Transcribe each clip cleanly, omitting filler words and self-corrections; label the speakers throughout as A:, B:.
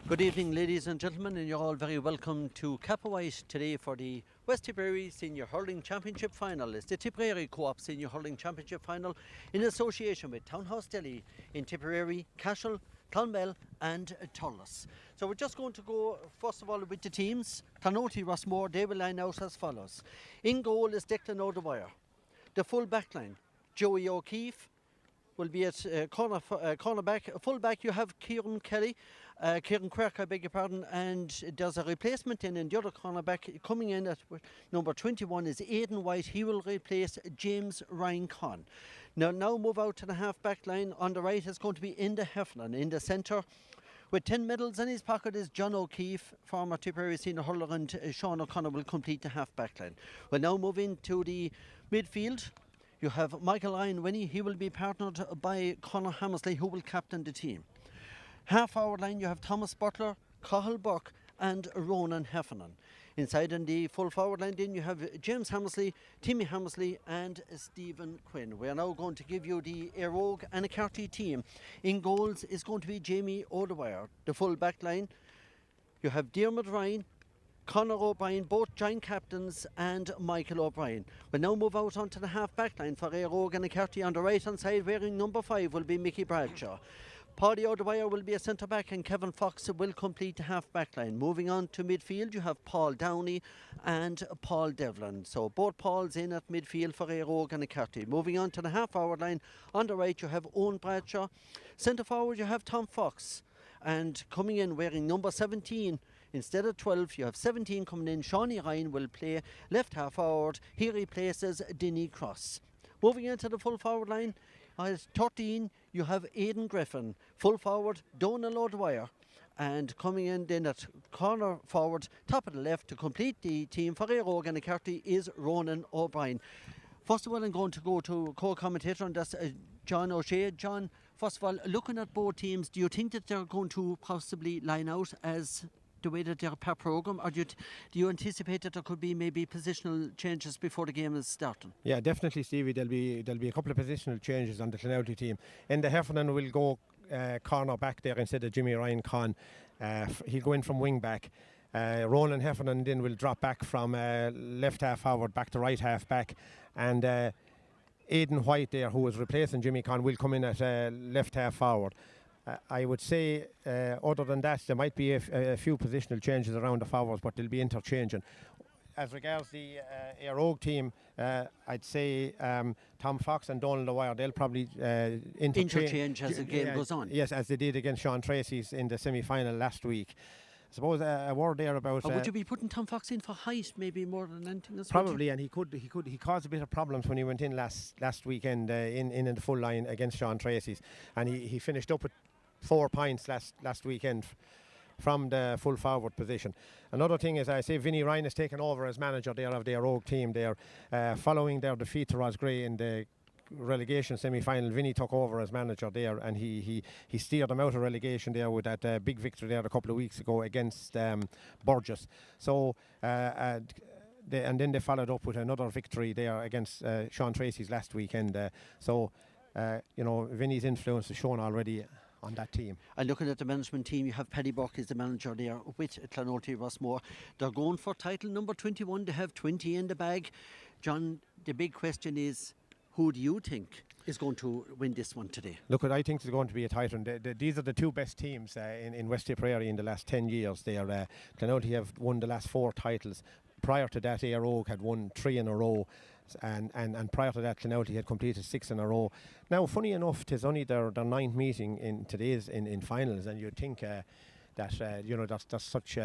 A: Good evening, ladies and gentlemen, and you're all very welcome to Kappa White today for the West Tipperary Senior Hurling Championship Final. It's the Tipperary Co-op Senior Hurling Championship Final in association with Townhouse Deli in Tipperary, Cashel, Clonmel and Thurles. So we're just going to go first of all with the teams. Clonoulty, Rossmore, they will line out as follows. In goal is Declan O'Dwyer. The full back line, Joey O'Keefe will be at cornerback. Full back you have Kieran Quirk, I beg your pardon, and there's a replacement in the other cornerback coming in at number 21 is Aidan White. He will replace James Ryan Conn. Now move out to the half back line. On the right is going to be Enda Heffernan. In the centre with 10 medals in his pocket is John O'Keefe, former Tipperary senior hurler, and Sean O'Connor will complete the half back line. We'll now move into the midfield. You have Michael Ian Winnie. He will be partnered by Timmy Hammersley, who will captain the team. Half forward line you have Thomas Butler, Cathal Burke and Ronan Heffernan. Inside in the full forward line then you have James Hammersley, Timmy Hammersley and Stephen Quinn. We are now going to give you the Eire Annacarty team. In goals is going to be Jamie O'Dwyer. The full back line you have Diarmuid Ryan, Conor O'Brien, both joint captains, and Michael O'Brien. We'll now move out onto the half-back line for Eire Annacarty. On the right-hand side, wearing number 5, will be Mickey Bradshaw. Paddy O'Dwyer will be a centre-back, and Kevin Fox will complete the half-back line. Moving on to midfield, you have Paul Downey and Paul Devlin. So both Pauls in at midfield for Eire Annacarty. Moving on to the half-forward line, on the right you have Owen Bradshaw. Centre-forward you have Tom Fox. And coming in wearing number 17, instead of 12, you have 17 coming in. Shawnee Ryan will play left half forward. He replaces Denny Cross. Moving into the full forward line, as 13, you have Aidan Griffin. Full forward, Donohill O'Dwyer. And coming in then at corner forward, top of the left to complete the team for Eire Annacarty is Ronan O'Brien. First of all, I'm going to go to co-commentator, and that's John O'Shea. John, first of all, looking at both teams, do you think that they're going to possibly line out as the way that they're per programme, or do you anticipate that there could be maybe positional changes before the game is starting?
B: Yeah, definitely, Stevie. There'll be a couple of positional changes on the Clonoulty team. Enda Heffernan will go corner back there instead of Jimmy Ryan Conn. He'll go in from wing back. Ronan Heffernan then will drop back from left half forward back to right half back, and Aidan White there, who is replacing Jimmy Conn, will come in at left half forward. I would say, other than that, there might be a few positional changes around the forwards, but they'll be interchanging. As regards the Eire team, I'd say Tom Fox and Donald O'Dwyer, they'll probably
A: interchange as the game goes on.
B: Yes, as they did against Sean Tracy's in the semi-final last week. I suppose a word there about.
A: Would you be putting Tom Fox in for height, maybe more than anything else?
B: Probably, and he caused a bit of problems when he went in last weekend in the full line against Sean Tracy's, and he finished up with 4 points last weekend from the full forward position. Another thing is, I say Vinnie Ryan has taken over as manager there of their Eire team there, following their defeat to Roscrea in the relegation semi-final. Vinnie took over as manager there, and he steered them out of relegation there with that big victory there a couple of weeks ago against Burgess. So and then they followed up with another victory there against Sean Tracy's last weekend. Vinnie's influence is shown already on that team.
A: And looking at the management team, you have Paddy Burke is the manager there with Clonoulty Rossmore. They're going for title number 21. They have 20 in the bag. John, the big question is, who do you think is going to win this one today?
B: Look, I think it's going to be a tight one. These are the two best teams in West Tipperary in the last 10 years. Clonoulty have won the last 4 titles. Prior to that, Eire had won 3 in a row. And prior to that, Clonoulty had completed 6 in a row. Now, funny enough, it is only their 9th meeting in today's in finals, and you'd think that that's such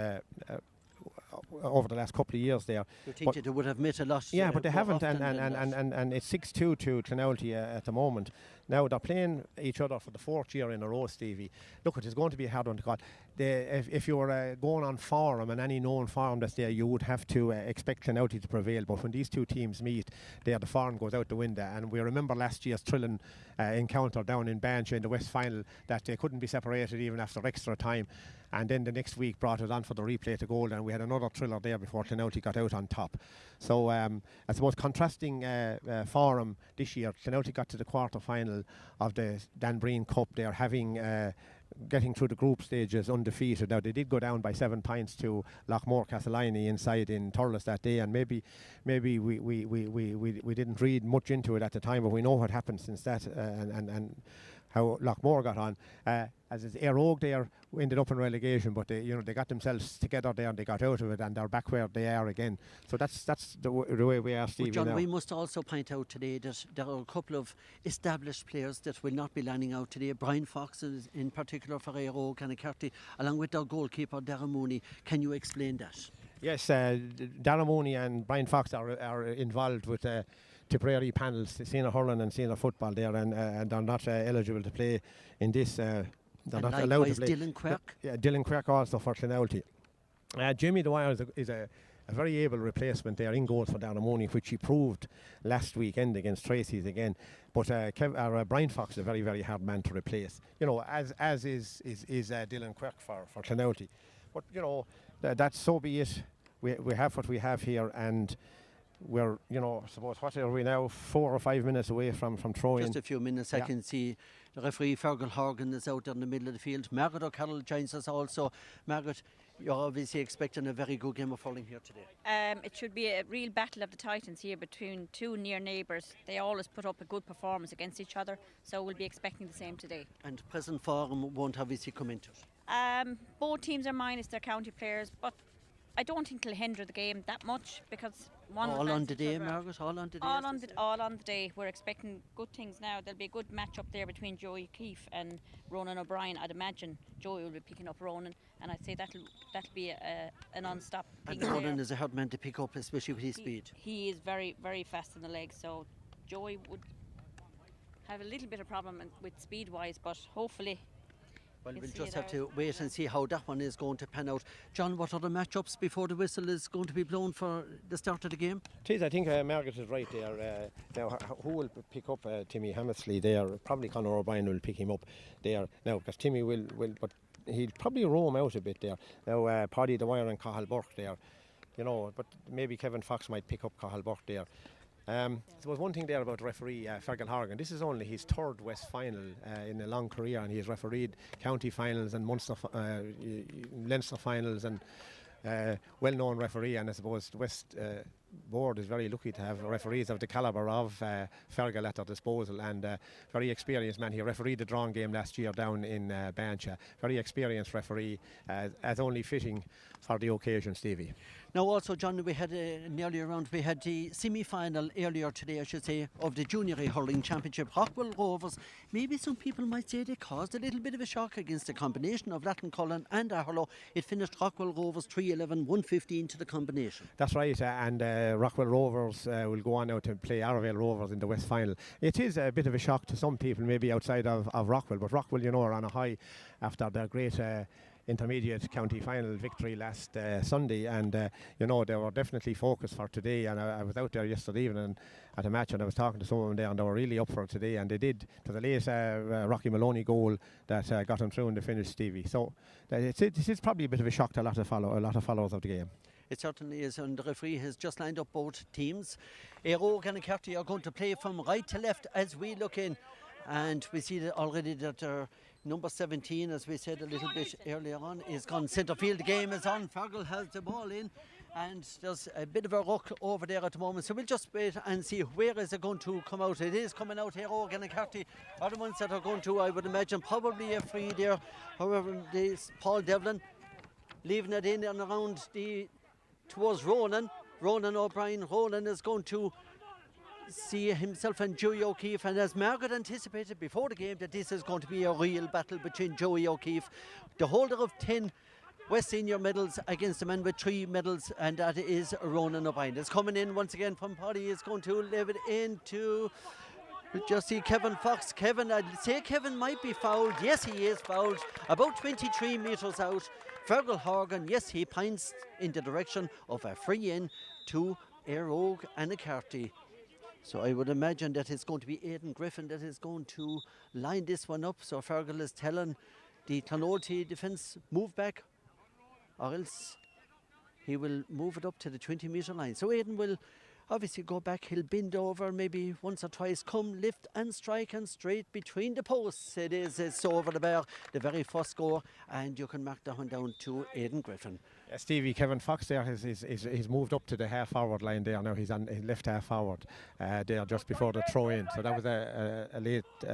B: over the last couple of years there.
A: You think that they would have met a lot?
B: Yeah, but they haven't, and it's 6-2 to Clonoulty at the moment. Now they're playing each other for the 4th year in a row, Stevie. Look, it is going to be a hard one to call. If you were going on form and any known form that's there, you would have to expect Clonoulty to prevail. But when these two teams meet, the form goes out the window. And we remember last year's thrilling encounter down in Banshee in the West Final, that they couldn't be separated even after extra time. And then the next week brought it on for the replay to goal, and we had another thriller there before Clonoulty got out on top. So I suppose contrasting form this year, Clonoulty got to the quarter final of the Dan Breen Cup. They're having getting through the group stages undefeated. Now they did go down by 7 points to Lochmore Castleiney inside in Thurles that day, and maybe we didn't read much into it at the time, but we know what happened since that, and how Lochmore got on. As is Eire there ended up in relegation, but they got themselves together there and they got out of it, and they're back where they are again. So that's the way we are, Stevie.
A: John,
B: now.
A: we must also point out today that there are a couple of established players that will not be lining out today. Brian Fox is in particular for Eire, Annacarty, along with their goalkeeper Darren Mooney. Can you explain that?
B: Yes, Darren Mooney and Brian Fox are involved with Tipperary panels, senior hurling and senior football there, and they're not eligible to play in this. They're not allowed to play.
A: Dylan Quirk.
B: Yeah, Dylan Quirk also for Clonoulty. Jimmy Dwyer is a very able replacement there in goals for Darren Mooney, which he proved last weekend against Tracy's again. But Brian Fox is a very, very hard man to replace. As is Dylan Quirk for Clonoulty. But that's so be it. We have what we have here, and we're, suppose, what are we now, 4 or 5 minutes away from throwing.
A: Just a few minutes. I can see the referee Fergal Horgan is out there in the middle of the field. Margaret O'Carroll joins us also. Margaret, you're obviously expecting a very good game of hurling here today.
C: It should be a real battle of the titans here between two near neighbours. They always put up a good performance against each other, so we'll be expecting the same today.
A: And present form won't obviously come into it.
C: Both teams are minus their county players, but I don't think it'll hinder the game that much, because
A: all on the day, Margaret. All on the day.
C: All on the day. We're expecting good things now. There'll be a good match up there between Joey O'Keefe and Ronan O'Brien. I'd imagine Joey will be picking up Ronan, and I'd say that'll be a non-stop thing.
A: And Ronan is a hard man to pick up, especially with his speed.
C: He is very, very fast in the legs, so Joey would have a little bit of problem with speed-wise, but hopefully.
A: Well, we'll just have to wait and see how that one is going to pan out. John, what are the matchups before the whistle is going to be blown for the start of the game?
B: I think Margaret is right there. Now, who will pick up Timmy Hammersley there? Probably Conor O'Brien will pick him up there. Now, because Timmy will, but he'll probably roam out a bit there. Now, Paddy Dwyer and Cathal Burke there, but maybe Kevin Fox might pick up Cathal Burke there. There was one thing there about referee Fergal Horgan. This is only his 3rd West final in a long career, and he has refereed county finals and Munster, Leinster finals, and well-known referee. And I suppose the West board is very lucky to have referees of the calibre of Fergal at their disposal, and very experienced man. He refereed the drawing game last year down in Bancha. Very experienced referee, as only fitting for the occasion, Stevie.
A: Now also, John, we had an earlier round, we had the semi-final earlier today, I should say, of the Junior Hurling Championship. Rockwell Rovers, maybe some people might say they caused a little bit of a shock against the combination of Lattencullen and Aherlow. It finished Rockwell Rovers 3-11, 1-15 to the combination.
B: That's right, and Rockwell Rovers will go on now to play Arravale Rovers in the West final. It is a bit of a shock to some people, maybe outside of Rockwell, but Rockwell, are on a high after their great intermediate county final victory last Sunday, and they were definitely focused for today. And I was out there yesterday evening at a match, and I was talking to some of them there, and they were really up for it today, and they did, to the late Rocky Maloney goal that got them through in the finish, Stevie. So this is probably a bit of a shock to a lot of followers of the game.
A: It certainly is, and the referee has just lined up both teams. Eire and Annacarty are going to play from right to left as we look in, and we see that already that number 17, as we said a little bit earlier on, is gone centre field. The game is on. Fergal has the ball in, and there's a bit of a ruck over there at the moment. So we'll just wait and see where is it going to come out. It is coming out here. Eire and Annacarty are the ones that are going to, I would imagine, probably a free there. However, this Paul Devlin leaving it in and around towards Ronan O'Brien. Ronan is going to see himself and Joey O'Keefe, and as Margaret anticipated before the game, that this is going to be a real battle between Joey O'Keefe, the holder of 10 West Senior medals, against the man with 3 medals, and that is Ronan O'Brien. It's coming in once again from Paddy. Is going to leave it into, just see Kevin Fox. I'd say Kevin might be fouled. Yes, he is fouled, about 23 metres out. Fergal Horgan, yes, he points in the direction of a free in to Eire and Annacarty. So I would imagine that it's going to be Aidan Griffin that is going to line this one up. So Fergal is telling the Clonoulty defence, move back, or else he will move it up to the 20-metre line. So Aidan will obviously go back, he'll bend over maybe once or twice, come, lift and strike and straight between the posts. It's over the bar, the very first score, and you can mark that one down to Aidan Griffin.
B: Stevie, Kevin Fox there, he's moved up to the half forward line there now. He's on his left half forward there just before the throw in. So that was a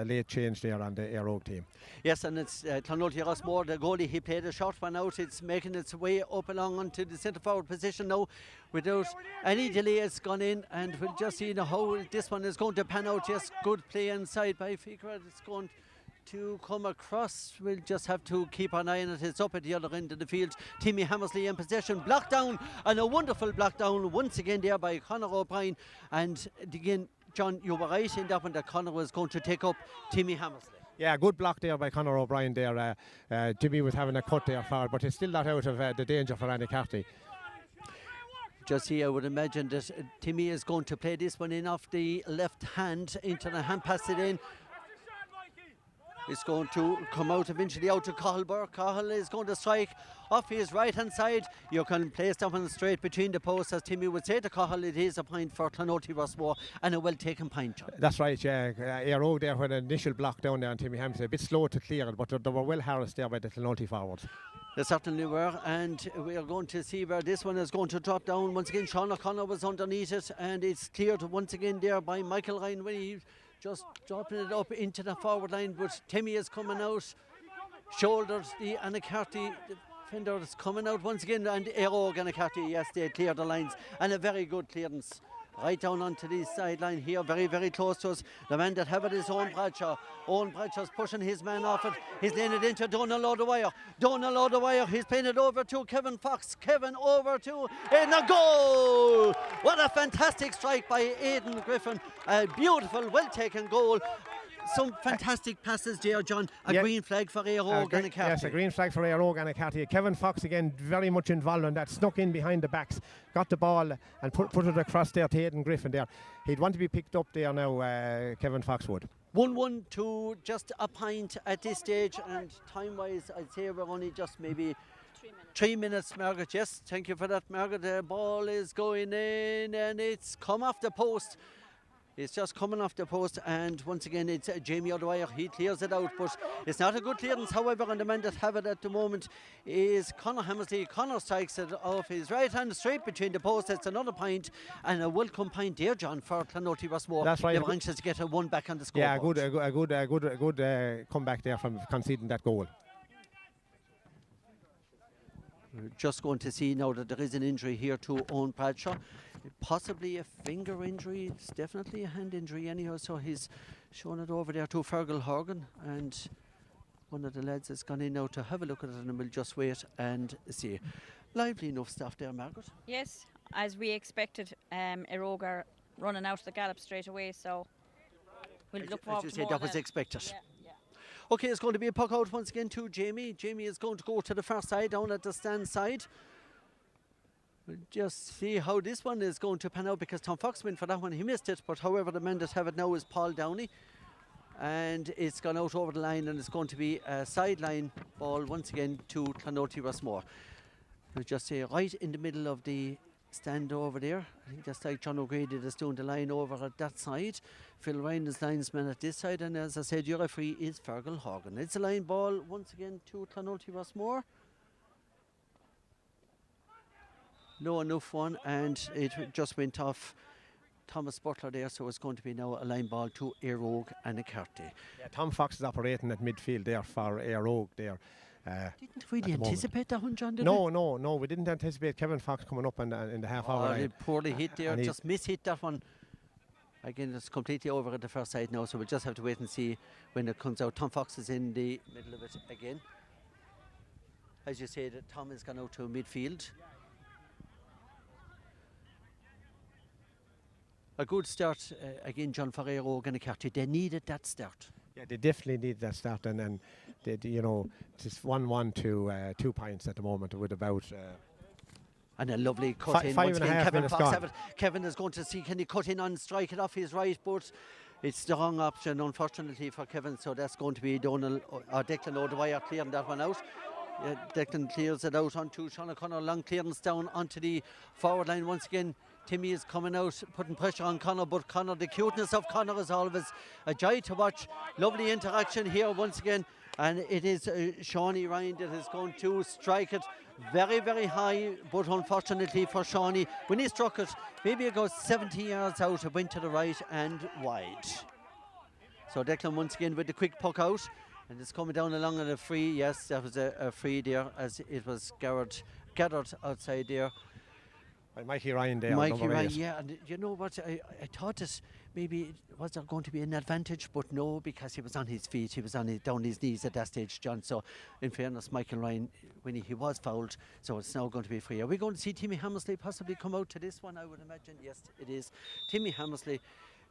B: late change there on the Eire team.
A: Yes, and it's Clonoulty Rossmore, the goalie. He played a short one out. It's making its way up along onto the centre forward position now without any delay. It's gone in, and we'll just see how this one is going to pan out. Yes, good play inside by Fikra. It's going to come across. We'll just have to keep an eye on it. It's up at the other end of the field. Timmy Hammersley in possession, blocked down, and a wonderful block down once again there by Conor O'Brien. And again, John, you were right in that one that Conor was going to take up Timmy Hammersley.
B: Yeah, good block there by Conor O'Brien there. Jimmy was having a cut there forward, but he's still not out of the danger for Annacarty.
A: Just here, I would imagine that Timmy is going to play this one in off the left hand into the hand, pass it in. It's going to come out eventually out to Cahill Burke. Cahill is going to strike off his right hand side. You can place that one straight between the posts, as Timmy would say to Cahill. It is a point for Clonoulty Rossmore, and a well taken point, John.
B: That's right, yeah. Eire there when an initial block down there on Timmy Hammersley, a bit slow to clear it, but they were well harassed there by the Clonoulty forwards.
A: They certainly were, and we are going to see where this one is going to drop down. Once again, Sean O'Connor was underneath it, and it's cleared once again there by Michael Ryan when he just dropping it up into the forward line, but Timmy is coming out, shoulders the Annacarty defender is coming out once again, and Eire Annacarty, yes, they clear the lines, and a very good clearance right down onto the sideline here, very, very close to us. The man that have it is Owen Bradshaw. Owen Bradshaw's pushing his man off it. He's laying it into Donohill O'Dwyer. Donohill O'Dwyer, he's playing it over to Kevin Fox. Kevin over to in the goal! What a fantastic strike by Aidan Griffin. A beautiful, well-taken goal. Some fantastic passes there, John. A green flag for Eire Annacarty.
B: Yes, a green flag for Eire Annacarty. Kevin Fox again very much involved in that. Snuck in behind the backs, got the ball and put it across there to Aidan Griffin there. He'd want to be picked up there now, Kevin Fox would. 1-1
A: to just a point at this stage, and time-wise, I'd say we're only just maybe 3 minutes, Margaret. Yes, thank you for that, Margaret. The ball is going in, and it's come off the post. It's just coming off the post, and once again it's Jamie O'Dwyer. He clears it out, but it's not a good clearance. However, and the man that have it at the moment is Conor Hammersley. Conor strikes it off his right hand straight between the posts. It's another point, and a welcome point there, John, for Clonoulty Rossmore.
B: That's right.
A: They were anxious to get a one back on the scoreboard.
B: Yeah, a good comeback there from conceding that goal.
A: We're just going to see now that there is an injury here to Owen Bradshaw. Possibly a finger injury. It's definitely a hand injury anyhow, so he's shown it over there to Fergal Horgan, and one of the lads has gone in now to have a look at it, and we'll just wait and see. Lively enough stuff there, Margaret.
C: Yes, as we expected, Eire running out of the gallop straight away, so we'll look forward to more.
A: That was expected.
C: Yeah.
A: Okay, it's going to be a puck out once again to Jamie. Jamie is going to go to the far side, down at the stand side. We'll just see how this one is going to pan out, because Tom Fox went for that one. He missed it, but however, the man that have it now is Paul Downey. And it's gone out over the line, and it's going to be a sideline ball once again to Clonoulty Rossmore. We'll just say right in the middle of the stand over there. I think that's like John O'Grady that's doing the line over at that side. Phil Ryan is linesman at this side, and as I said, your referee is Fergal Horgan. It's a line ball once again to Clonoulty Rossmore. Low enough one, and it just went off Thomas Butler there, so it's going to be now a line ball to Eire Annacarty.
B: Yeah, Tom Fox is operating at midfield there for Eire there.
A: Didn't really anticipate that one, John, did
B: we? No, we didn't anticipate Kevin Fox coming up in the half-hour line.
A: Poorly hit there, just mishit that one. Again, it's completely over at the first side now, so we'll just have to wait and see when it comes out. Tom Fox is in the middle of it again. As you said, Tom has gone out to midfield. A good start again, John, for Eire Annacarty. They needed that start.
B: Yeah, they definitely need that start, and then it's 1-1 to 2 points at the moment with about.
A: And a lovely cut in.
B: Five and a half
A: Kevin
B: minutes
A: Fox
B: gone.
A: have it. Kevin is going to see, can he cut in and strike it off his right, but it's the wrong option, unfortunately, for Kevin. So that's going to be Donald or Declan O'Dwyer clearing that one out. Declan clears it out onto Sean O'Connor. Long clearance down onto the forward line once again. Timmy is coming out, putting pressure on Conor, but Conor, the cuteness of Conor is always a joy to watch. Lovely interaction here once again, and it is Shawnee Ryan that is going to strike it very, very high, but unfortunately for Shawnee, when he struck it, maybe it goes 70 yards out, it went to the right and wide. So Declan once again with the quick puck out, and it's coming down along on a free. Yes, that was a free there, as it was gathered outside there.
B: By Mikey Ryan there.
A: Mikey Ryan, yeah, and you know what, I thought that maybe was there going to be an advantage, but no, because he was on his feet, he was down his knees at that stage, John. So in fairness, Michael Ryan, when he was fouled, so it's now going to be free. Are we going to see Timmy Hammersley possibly come out to this one? I would imagine, yes, it is. Timmy Hammersley,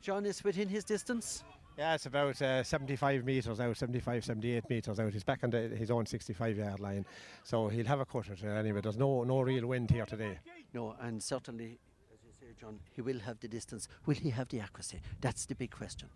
A: John, is within his distance.
B: Yeah, it's about 75 metres out, 75, 78 metres out. He's back on his own 65-yard line, so he'll have a cut at it anyway. There's no real wind here today.
A: No, and certainly, as you say, John, he will have the distance. Will he have the accuracy? That's the big question.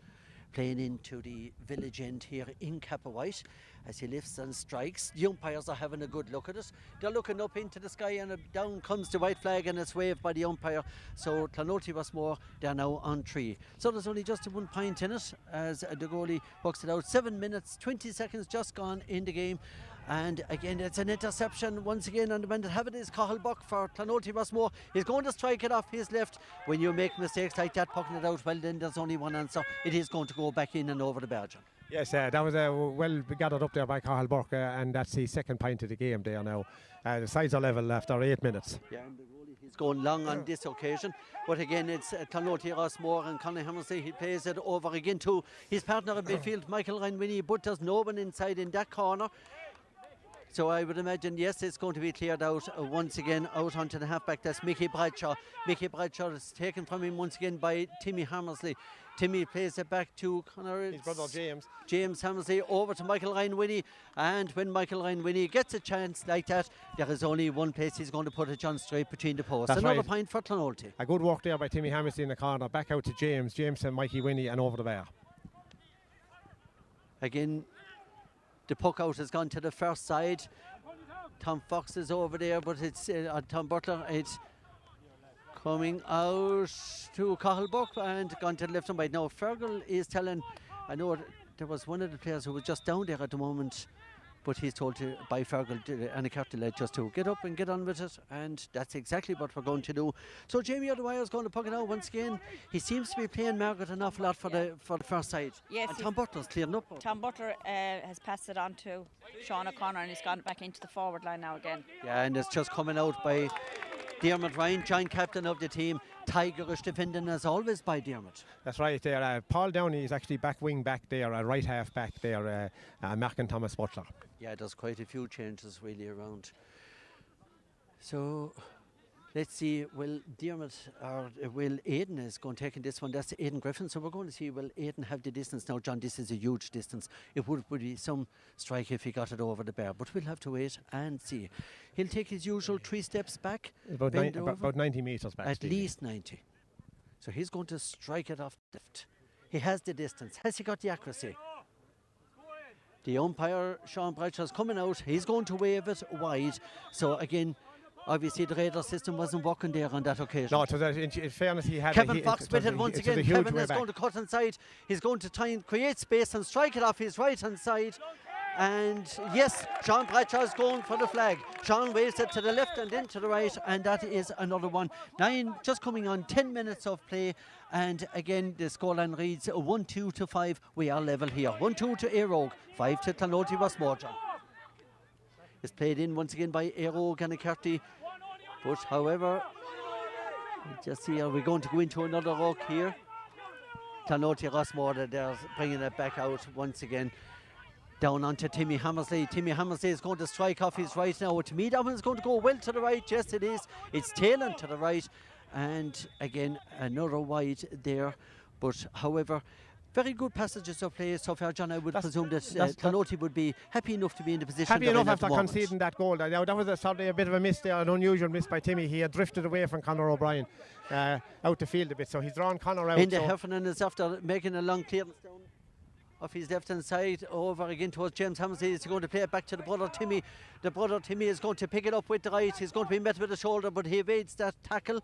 A: Playing into the village end here in Capawhite as he lifts and strikes. The umpires are having a good look at it. They're looking up into the sky, and down comes the white flag, and it's waved by the umpire. So Clonoulty Rossmore, they're now on 3. So there's only just 1 point in it as the goalie bucks it out. 7 minutes, 20 seconds just gone in the game. And again, it's an interception once again, and the man that have it is Cathal Buck for Clonoulty Rossmore. He's going to strike it off his left. When you make mistakes like that, pucking it out, well, then there's only one answer. It is going to go back in and over the bar, John.
B: Yes, that was well gathered up there by Cathal Buck, and that's his second point of the game there now. The sides are level after 8 minutes.
A: Yeah, and the goalie, he's going long on this occasion. But again, it's Clonoulty Rossmore, and Conor Hammersley, he plays it over again to his partner in midfield, Michael Ryan Winnie, but there's no one inside in that corner. So I would imagine, yes, it's going to be cleared out once again, out onto the halfback. That's Mickey Bradshaw. Mickey Bradshaw is taken from him once again by Timmy Hammersley. Timmy plays it back to Conor.
B: His brother James.
A: James Hammersley over to Michael Ryan Winnie. And when Michael Ryan Winnie gets a chance like that, there is only one place he's going to put it, John, straight between the posts.
B: That's
A: another
B: right.
A: point for Clonoulty.
B: A good work there by Timmy Hammersley in the corner. Back out to James. James and Mikey Winnie, and over the bar.
A: Again, the puck out has gone to the first side. Tom Fox is over there, but it's Tom Butler. It's coming out to Cathal Buck and gone to the left side. Now Fergal is telling, I know there was one of the players who was just down there at the moment, but he's told by Fergal, Annacarty, just to get up and get on with it, and that's exactly what we're going to do. So Jamie O'Dwyer is going to puck it out once again. He seems to be playing Margaret an awful lot for the first side.
C: Yes,
A: and Tom Butler's clearing up.
C: Tom Butler has passed it on to Sean O'Connor, and he's gone back into the forward line now again.
A: Yeah, and it's just coming out by Dermot Ryan, joint captain of the team. Tigerish defending as always by Dermot.
B: That's right there. Paul Downey is actually back wing back there, right half back there, marking Thomas Butler.
A: Yeah, there's quite a few changes really around. So let's see, will Dermot or will Aidan is going to take in this one? That's Aidan Griffin. So we're going to see, will Aidan have the distance? Now, John, this is a huge distance. It would be some strike if he got it over the bar, but we'll have to wait and see. He'll take his usual 3 steps back.
B: About 90 metres back.
A: At least 90. So he's going to strike it off left. He has the distance. Has he got the accuracy? The umpire, Sean Bradshaw, is coming out. He's going to wave it wide. So again, obviously the radar system wasn't working there on that occasion.
B: No, in fairness, he had
A: Kevin Fox with it once again. Kevin is going to cut inside. He's going to try and create space and strike it off his right hand side. And yes, Sean Bradshaw is going for the flag. Sean waves it to the left and then to the right, and that is another one. 9 just coming on 10 minutes of play, and again the scoreline reads 1-2 to 5. We are level here. 1-2 to Eire, 5 to Clonoulty Rossmore. It's played in once again by Eire Annacarty, but however, just see, are we going to go into another rock here? Clonoulty Rossmore, they're bringing it back out once again. Down onto Timmy Hammersley. Timmy Hammersley is going to strike off his right now. To me, that one's going to go well to the right. Yes, it is. It's tailing to the right. And again, another wide there. But however, very good passages of play so far, John. I would presume that Clonoulty would be happy enough to be in the position.
B: Happy enough after conceding that goal. Now, that was sort of a bit of a miss there, an unusual miss by Timmy. He had drifted away from Conor O'Brien out the field a bit. So he's drawn Conor out.
A: In the Heffernan is after making a long clearance down off his left hand side over again towards James Hammersley. He's going to play it back to the brother Timmy. The brother Timmy is going to pick it up with the right. He's going to be met with the shoulder, but he evades that tackle.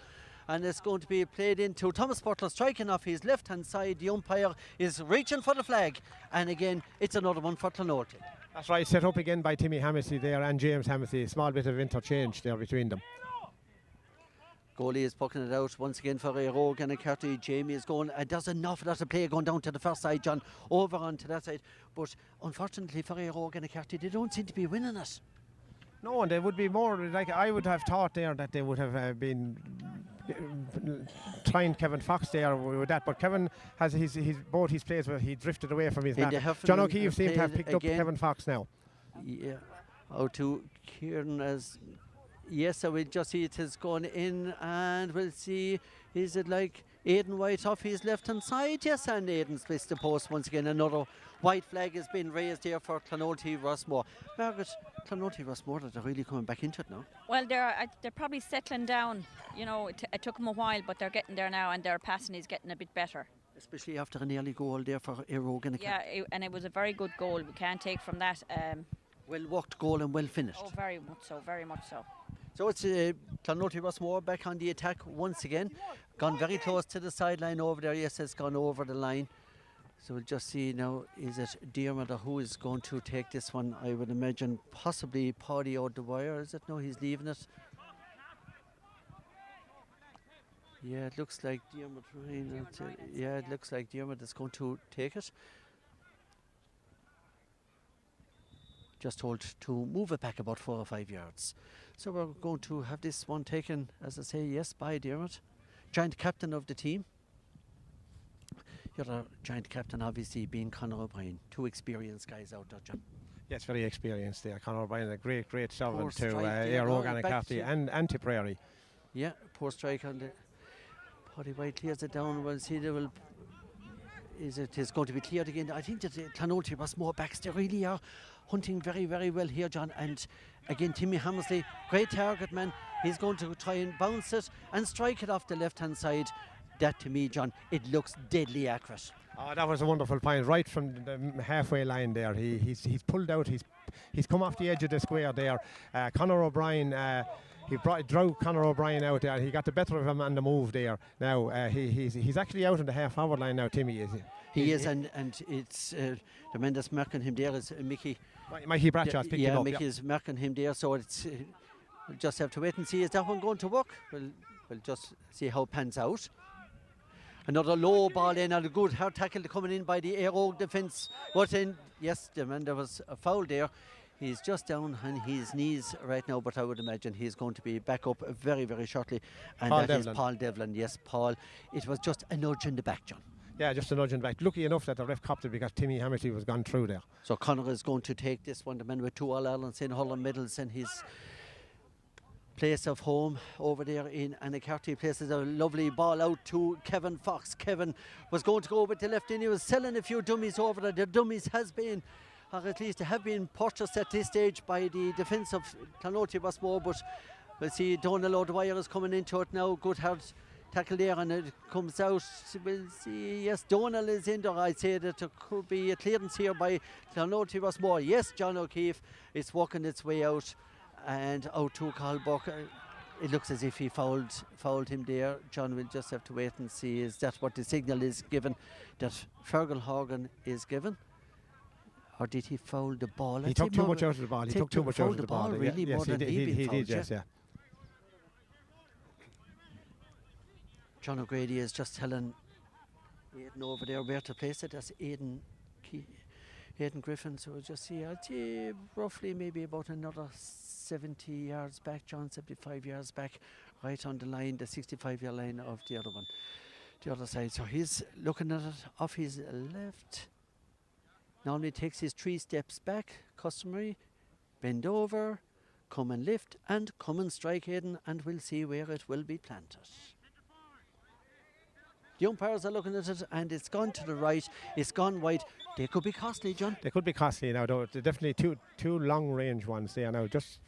A: and it's going to be played into Thomas Butler, striking off his left hand side. The umpire is reaching for the flag, and again it's another one for Clonoulty.
B: That's right, set up again by Timmy Hammersley there and James Hammersley. A small bit of interchange there between them.
A: Goalie is pucking it out once again for Eire, Annacarty. Jamie is going, there's an awful lot of play going down to the first side, John, over onto that side. But unfortunately for Eire, Annacarty, they don't seem to be winning it.
B: No, and they would be more, like I would have thought there that they would have been trying Kevin Fox there with that, but Kevin has both his plays where he drifted away from his back. John O'Keefe seems to have picked up Kevin Fox now.
A: Yeah, out to Kieran as, yes, so we'll just see it is going in, and we'll see, is it like Aidan White off his left hand side? Yes, and Aidan splits the post once again. Another white flag has been raised here for Clonoulty Rossmore. Margaret, Clonoulty Rossmore, they're really coming back into it now.
C: Well, they're probably settling down. You know, it took them a while, but they're getting there now, and their passing is getting a bit better.
A: Especially after an early goal there for Eire.
C: Yeah, and it was a very good goal. We can't take from that.
A: Well worked goal and well finished.
C: Oh, very much so, very much so.
A: So it's Clonoulty Rossmore back on the attack once again. Gone very close to the sideline over there. Yes, it's gone over the line. So we'll just see now, is it Diarmid or who is going to take this one? I would imagine possibly Paddy O'Dwyer. Is it? No, he's leaving it. Yeah, it looks like Diarmid. Yeah, it looks like Diarmid is going to take it. Just told to move it back about 4 or 5 yards. So we're going to have this one taken, as I say, yes, by Diarmid, giant captain of the team. You're the giant captain, obviously, being Conor O'Brien. 2 experienced guys out there, John.
B: Yes, very experienced there. Conor O'Brien, a great servant to
A: Eire,
B: Annacarty and Tipperary.
A: Yeah, poor strike on the Paddy White clears it down. We'll see, they will. Is going to be cleared again? I think that Clonoulty Rossmore backs, they really are hunting very, very well here, John. And again, Timmy Hammersley, great target man. He's going to try and bounce it and strike it off the left-hand side. That, to me, John, it looks deadly accurate.
B: Oh, that was a wonderful point, right from the halfway line there. He's pulled out. He's come off the edge of the square there. Conor O'Brien. He drove Conor O'Brien out there. He got the better of him on the move there. Now he's actually out on the half-forward line now. Timmy is.
A: He is, and it's the man that's marking him there is Mickey.
B: Mikey Bradshaw's picked him up.
A: Mickey is marking him there. So it's we'll just have to wait and see. Is that one going to work? We'll just see how it pans out. Another low ball in, and a good hard tackle coming in by the Eire defence. What's in? Yes, the man, there was a foul there. He's just down on his knees right now, but I would imagine he's going to be back up very, very shortly. And
B: Paul
A: that
B: Devlin.
A: is Paul Devlin. Yes, Paul. It was just a nudge in the back, John.
B: Yeah, just a nudge in the back. Lucky enough that the ref copped it because Timmy Hammersley was gone through there.
A: So Conor is going to take this one. The man with 2 All-Irelands in Hurling medals in his place of home over there in Annacarty. Places a lovely ball out to Kevin Fox. Kevin was going to go with the left in. He was selling a few dummies over there. The dummies has been, or at least have been purchased at this stage by the defence of Clonoulty Rossmore, but we'll see Donohill O'Dwyer is coming into it now. Good hard tackle there, and it comes out. We'll see. Yes, Donohill is in there. I'd say that there could be a clearance here by Clonoulty Rossmore. Yes, John O'Keefe is working its way out. And out to Carlbuck. It looks as if he fouled him there. John will just have to wait and see. Is that what the signal is given, that Fergal Horgan is given? Or did he foul the ball?
B: He took too much out of the ball. He took too much out of the ball.
A: Really,
B: yes,
A: more than he
B: did, yes, yeah.
A: John O'Grady is just telling Aidan over there where to place it. That's Aidan Griffin. So we'll just see, I'd say roughly maybe about another 70 yards back, John, 75 yards back, right on the line, the 65-yard line of the other one, the other side. So he's looking at it off his left. Normally takes his 3 steps back, customary, bend over, come and lift, and come and strike Aidan, and we'll see where it will be planted. The umpires are looking at it, and it's gone to the right, it's gone wide. They could be costly, John.
B: They could be costly now, though. They're definitely two long-range ones there now, just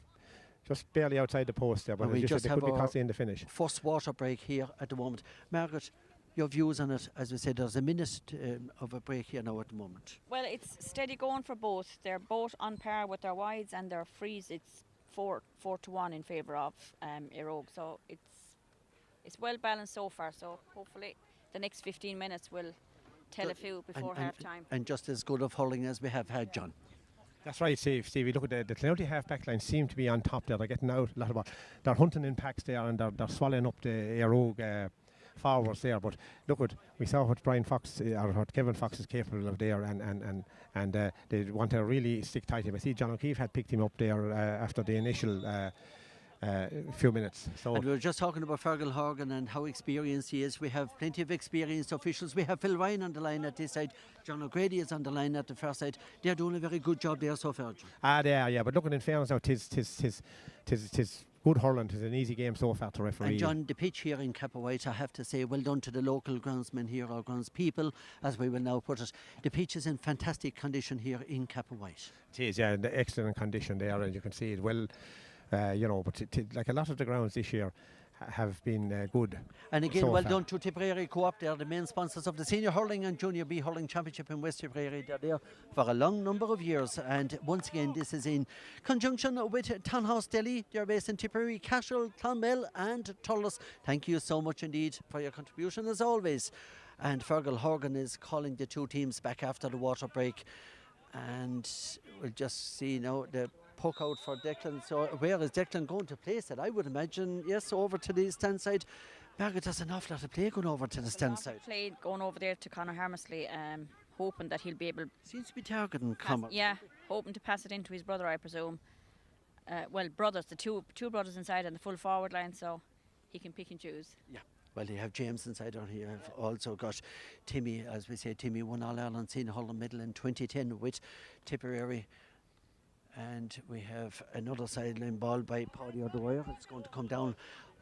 B: barely outside the post there, but
A: we
B: just they
A: have
B: could be costly in the finish.
A: First water break here at the moment. Margaret, your views on it? As we said, there's a minute of a break here now at the moment.
C: Well, it's steady going for both. They're both on par with their wides and their frees. It's 4-1 in favour of Eire. So it's well balanced so far. So hopefully the next 15 minutes will tell a few before half time.
A: And just as good of hurling as we have had, John.
B: That's right, Stevie. Look at the Clonoulty half-back line seem to be on top there. They're getting out a lot of ball. They're hunting in packs there, and they're swallowing up the Eire forwards there. But look at, we saw what Brian Fox or what Kevin Fox is capable of there, and they want to really stick tight to him. I see John O'Keefe had picked him up there after the initial few minutes. So
A: and we were just talking about Fergal Horgan and how experienced he is. We have plenty of experienced officials. We have Phil Ryan on the line at this side. John O'Grady is on the line at the far side. They're doing a very good job there so far, John.
B: They are, yeah. But looking in fairness now, tis good hurling. Tis an easy game so far to referee.
A: And John, the pitch here in Capawhite, I have to say, well done to the local groundsmen here, or groundspeople, as we will now put it. The pitch is in fantastic condition here in Capawhite.
B: It is, yeah, in the excellent condition there, and you can see it well. But like a lot of the grounds this year have been good.
A: And again,
B: so
A: well
B: far.
A: done to Tipperary Co-op. They're the main sponsors of the Senior Hurling and Junior B Hurling Championship in West Tipperary. They're there for a long number of years. And once again, this is in conjunction with Townhouse Deli. They're based in Tipperary, Cashel, Clonmel and Thurles. Thank you so much indeed for your contribution as always. And Fergal Horgan is calling the two teams back after the water break. And we'll just see now the puck out for Declan. So where is Declan going to place it? I would imagine, yes, over to the stand side. Margaret, there's an awful lot of play going over to the stand side.
C: Play going over there to Conor Hammersley, hoping that he'll be able.
A: Seems to be targeting Conor.
C: Yeah, hoping to pass it into his brother, I presume. Well, brothers, the two brothers inside on the full forward line, so he can pick and choose.
A: Yeah. Well, you have James inside on here. You've also got Timmy, as we say. Timmy won All Ireland Senior Hurling medal in 2010 with Tipperary. And we have another sideline ball by Paddy O'Dwyer. It's going to come down.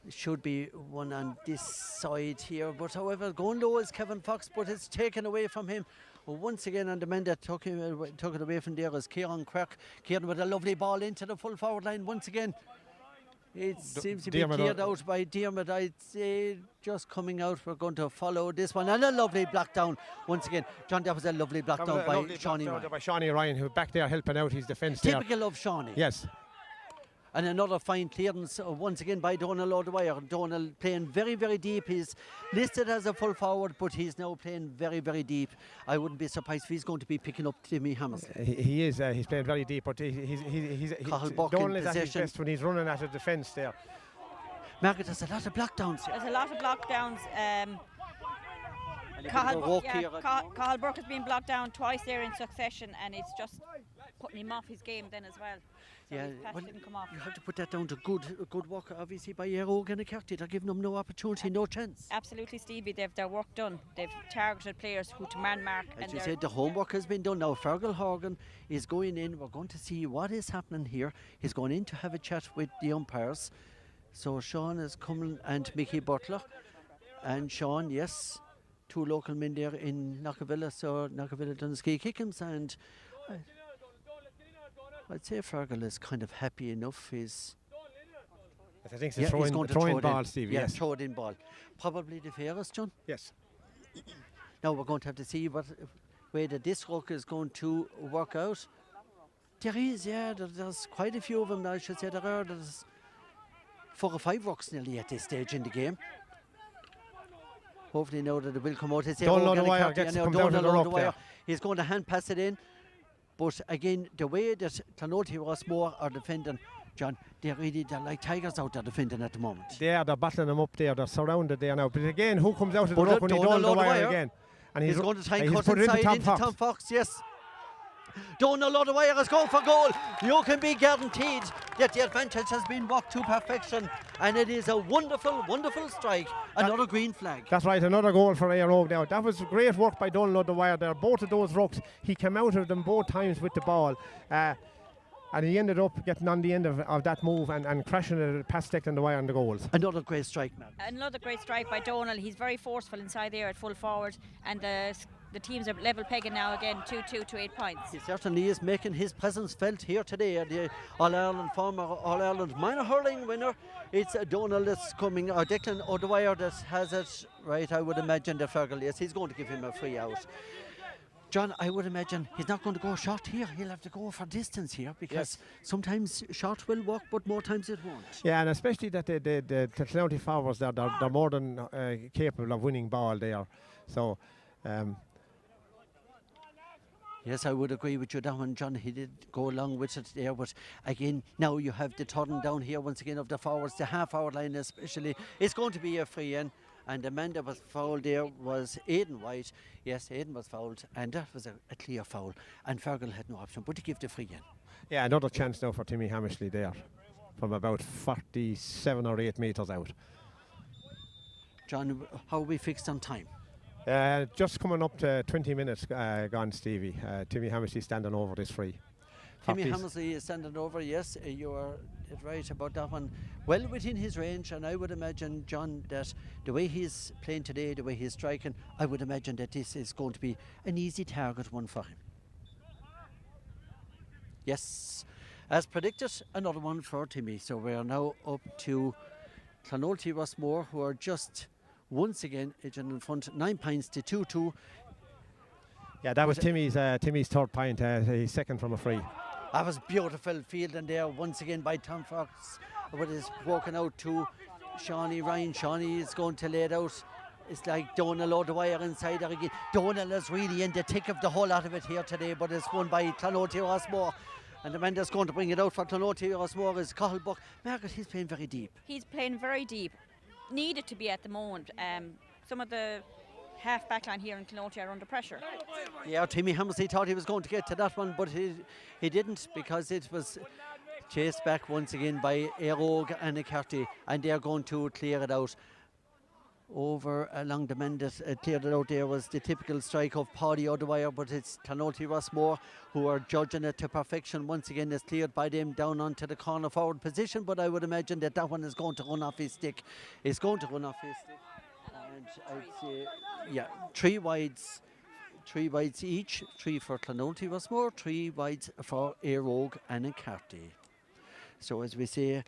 A: It should be one on this side here. But however, going low is Kevin Fox, but it's taken away from him. Well, once again, and the man that took it away from there is Kieran Quirk. Kieran with a lovely ball into the full forward line once again. It seems to be cleared out by Diarmid. I'd say just coming out. We're going to follow this one. And a lovely block down once again. John, that was a lovely block down by Shawnee Ryan.
B: By Shawnee Ryan, who back there helping out his defence there.
A: Typical of Shawnee.
B: Yes.
A: And another fine clearance once again by Donohill O'Dwyer. Donohill playing very, very deep. He's listed as a full forward, but he's now playing very, very deep. I wouldn't be surprised if he's going to be picking up Timmy Hammersley.
B: He is. He's playing very deep, but Donohill is at his best when he's running at a defence there.
A: Margaret, there's a lot of block downs here.
C: There's a lot of block downs. Cathal Burke has been blocked down twice there in succession, and it's just putting him off his game then as well. So his pass didn't come off.
A: You have to put that down to good work, obviously, by Eire and Annacarty. They're giving them no opportunity, no chance.
C: Absolutely, Stevie. They've their work done. They've targeted players who to man mark.
A: As you said, the homework has been done. Now, Fergal Horgan is going in. We're going to see what is happening here. He's going in to have a chat with the umpires. So Sean is coming, and Mickey Butler. And Sean, yes, two local men there in Knockavilla. So Knockavilla done ski kickings, and I'd say Fergal is kind of happy enough.
B: I think it's throwing ball, Steve.
A: Yeah, throw it in ball. Probably the fairest, John.
B: Yes.
A: Now we're going to have to see what way the disc rock is going to work out. There is, yeah, there's quite a few of them. I should say there's 4 or 5 rocks nearly at this stage in the game. Hopefully now that it will come out.
B: Donohill O'Dwyer gets to come down to the rock there.
A: He's going to hand pass it in. But again, the way that Clonoulty Rossmore are defending, John, they're like tigers out there defending at the moment.
B: They're battling them up there. They're surrounded there now. But again, who comes out of the rock when he Donohill O'Dwyer again?
A: And he's going to try and cut inside into Tom Fox, yes. Donohill O'Dwyer is going for goal. You can be guaranteed that the advantage has been worked to perfection, and it is a wonderful, wonderful strike. Another green flag.
B: That's right, another goal for Eire now. That was great work by Donohill O'Dwyer there. Both of those rucks, he came out of them both times with the ball. And he ended up getting on the end of that move and crashing it past Declan O'Dwyer on the goals.
A: Another great strike, man.
C: Another great strike by Donohill. He's very forceful inside there at full forward, and the teams are level pegging now again, 2-2 to 8 points.
A: He certainly is making his presence felt here today. The All-Ireland former All-Ireland minor hurling winner. It's Donohill that's coming, or Declan O'Dwyer that has it. Right, I would imagine the Fergal, yes, he's going to give him a free out. John, I would imagine he's not going to go short here. He'll have to go for distance here because sometimes short will work, but more times it won't.
B: Yeah, and especially that the Clonoulty forwards, they're more than capable of winning ball there. So,
A: yes, I would agree with you that one, John. He did go along with it there, but again, now you have the turn down here once again of the forwards, the half-hour line especially. It's going to be a free in. And the man that was fouled there was Aidan White. Yes, Aidan was fouled, and that was a clear foul. And Fergal had no option but to give the free in.
B: yeah, another chance now for Timmy Hammersley there from about 47 or 8 metres out.
A: John, how are we fixed on time?
B: Just coming up to 20 minutes gone, Stevie. Timmy Hammersley standing over this free.
A: Timmy Hammersley is standing over, yes, you are right about that one. Well within his range, and I would imagine, John, that the way he's playing today, the way he's striking, I would imagine that this is going to be an easy target one for him. Yes, as predicted, another one for Timmy. So we are now up to Clonoulty Rossmore, who are just once again edging in front, 9 points to 2-2.
B: Yeah, that was Timmy's third point. He's second from a free.
A: That was beautiful fielding there once again by Tom Fox, but is walking out to Shawnee Ryan. Shawnee is going to lay it out. It's like Donohill over the wire inside there again. Donohill is really in the thick of the whole lot of it here today, but it's won by Clonoulty Rossmore. And the man that's going to bring it out for Clonoulty Rossmore is Cathal Buck. Margaret, he's playing very deep.
C: He's playing very deep. Needed to be at the moment. Some of the half back line here in Clonoulty are under pressure.
A: Yeah, Timmy Hammersley thought he was going to get to that one, but he didn't, because it was chased back once again by Eire and Annacarty, and they're going to clear it out. Over along the men that cleared it out there was the typical strike of Paddy O'Dwyer, but it's Clonoulty Rossmore who are judging it to perfection. Once again, it's cleared by them down onto the corner forward position, but I would imagine that one is going to run off his stick. It's going to run off his stick. And I'd say, yeah, 3 wides each. 3 for Clonoulty Rossmore, 3 wides for Eire and Annacarty. So as we say,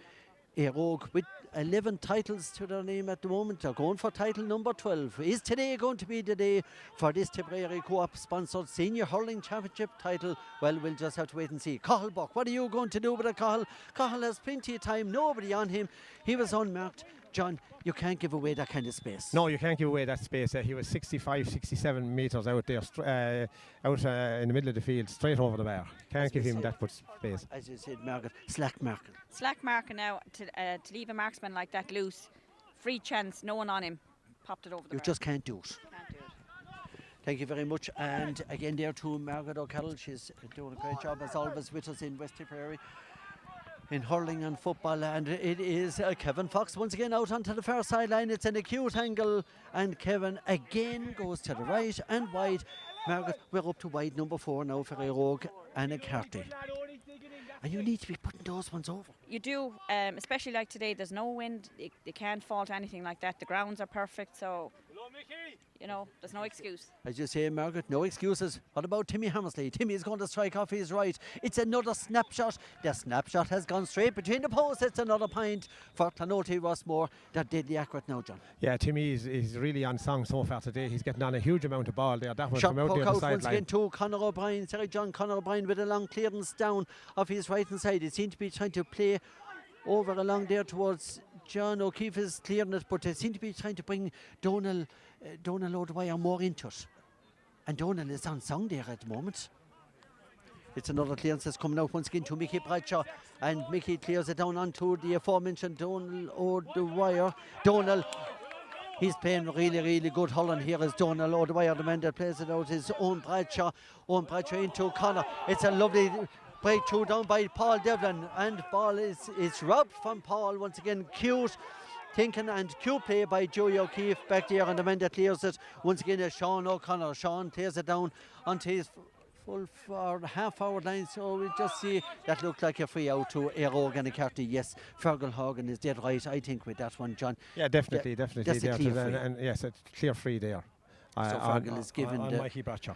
A: Eire with 11 titles to their name at the moment. They're going for title number 12. Is today going to be the day for this Tipperary Co-op sponsored Senior Hurling Championship title? Well, we'll just have to wait and see. Cathal Buck, what are you going to do with a Cathal? Cathal has plenty of time, nobody on him. He was unmarked. John, you can't give away that kind of space.
B: No, you can't give away that space. He was 65, 67 metres out there, in the middle of the field, straight over the bar. Can't give him that much space.
A: As you said, Margaret, slack marking.
C: Slack marking now to leave a marksman like that loose. Free chance, no one on him. Popped it over the bar.
A: You just can't do it.
C: Can't do it.
A: Thank you very much. And again there to Margaret O'Carroll. She's doing a great job as always with us in West Tipperary in hurling and football, and it is Kevin Fox once again out onto the far sideline. It's an acute angle, and Kevin again goes to the right and wide. Margaret, we're up to wide number 4 now for Eire and Annacarty. And you need to be putting those ones over.
C: You do, especially like today, there's no wind, they can't fault anything like that. The grounds are perfect, so you know, there's no excuse.
A: As you say, Margaret, no excuses. What about Timmy Hammersley? Timmy is going to strike off his right. It's another snapshot. The snapshot has gone straight between the posts. It's another point for Clonoulty Rossmore. They're deadly accurate now, John.
B: Yeah, Timmy is really on song so far today. He's getting on a huge amount of ball there. That one
A: shot
B: from out
A: poke
B: there
A: out
B: the
A: once
B: sideline.
A: again to Conor O'Brien. Sorry, John Conor O'Brien with a long clearance down of his right hand side. It seemed to be trying to play over along there towards John O'Keefe is clearing it, but they seem to be trying to bring Donohill O'Dwyer more into it. And Donohill is on song there at the moment. It's another clearance that's coming out once again to Mickey Bradshaw, and Mickey clears it down onto the aforementioned Donohill O'Dwyer. Donohill, he's playing really, really good hurling here as Donohill O'Dwyer, the man that plays it out, is Owen Bradshaw. Owen Bradshaw into Conor. It's a lovely breakthrough down by Paul Devlin, and ball is robbed from Paul once again. Cute thinking and cute play by Joey O'Keefe back there, and the man that clears it once again is Sean O'Connor. Sean clears it down onto his full for half-hour line, so we just see that looked like a free out to Eire and Annacarty. Yes, Fergal Horgan is dead right, I think, with that one, John.
B: Yeah, definitely.
A: That's a
B: there
A: clear
B: to
A: free.
B: And yes, a clear free there.
A: So Fergal is given
B: on
A: the
B: Mikey Bradshaw.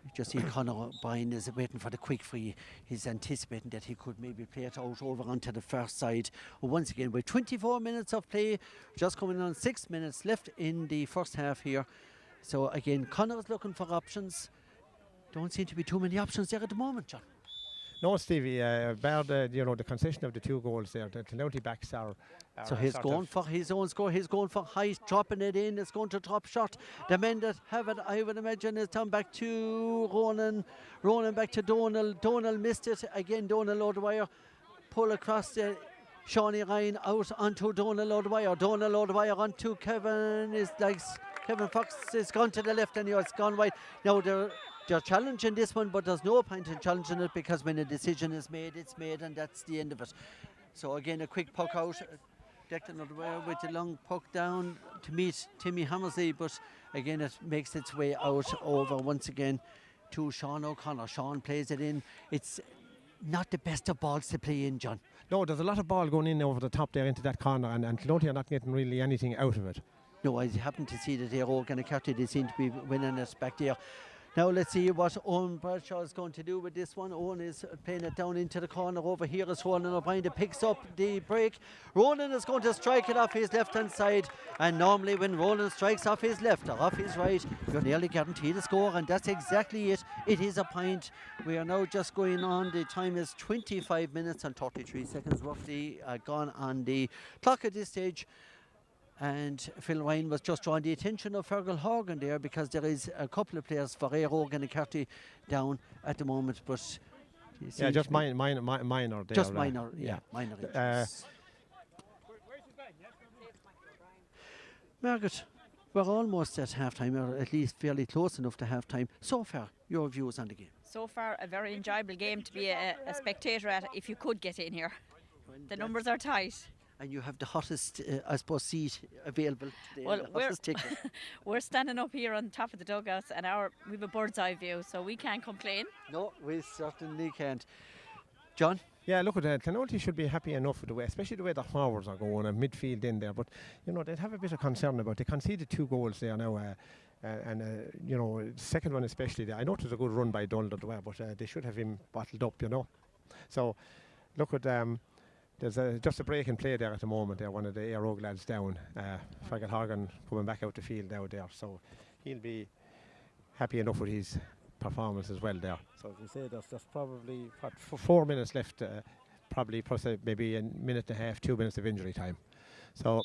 A: You just see Conor O'Brien is waiting for the quick free. He's anticipating that he could maybe play it out over onto the first side. Once again, with 24 minutes of play, just coming on 6 minutes left in the first half here. So again, Conor is looking for options. Don't seem to be too many options there at the moment, John.
B: No, Stevie, bar the concession of the 2 goals there, the Clonoulty backs are
A: so he's going for his own score. He's going for high, dropping it in. It's going to drop shot. The men that have it, I would imagine, is down back to Ronan. Ronan back to Donohill. Donohill missed it again. Donohill O'Dwyer pull across the Shawnee Ryan out onto Donohill O'Dwyer. Donohill O'Dwyer onto Kevin. Is like Kevin Fox is gone to the left and it's gone wide. Now they're challenging this one, but there's no point in challenging it because when a decision is made, it's made, and that's the end of it. So again, a quick puck out. Declan O'Dwyer with the long puck down to meet Timmy Hammersley, but again it makes its way out over once again to Sean O'Connor. Sean plays it in. It's not the best of balls to play in, John.
B: No, there's a lot of ball going in over the top there into that corner, and Clonoulty are not getting really anything out of it.
A: No, I happen to see that they're all going to catch it. They seem to be winning it back there. Now let's see what Owen Bradshaw is going to do with this one. Owen is playing it down into the corner. Over here is Ronan O'Brien that picks up the break. Ronan is going to strike it off his left-hand side. And normally when Ronan strikes off his left or off his right, you're nearly guaranteed a score. And that's exactly it. It is a point. We are now just going on. The time is 25 minutes and 33 seconds roughly gone on the clock at this stage. And Phil Ryan was just drawing the attention of Fergal Horgan there because there is a couple of players for Eire and Annacarty down at the moment, but
B: yeah, just minor there.
A: Just minor, minor. Margaret, we're almost at half-time, or at least fairly close enough to half-time. So far, your views on the game?
C: So far, a very enjoyable game to be a spectator at, if you could get in here. The numbers are tight.
A: And you have the hottest, I suppose, seat available today.
C: Well, we're standing up here on top of the dugouts, and we have a bird's eye view, so we can't complain.
A: No, we certainly can't. John?
B: Yeah, look at that. Clonoulty should be happy enough with the way, especially the way the forwards are going and midfield in there. But they'd have a bit of concern about. They conceded 2 goals there now, and the second one especially. I know it was a good run by Donohill, but they should have him bottled up. So look at. There's just a break in play there at the moment. There, one of the Eire lads down. Fergal Horgan coming back out the field now there, so he'll be happy enough with his performance as well there. So as we say, there's probably 4 minutes left, probably plus maybe a minute and a half, 2 minutes of injury time. So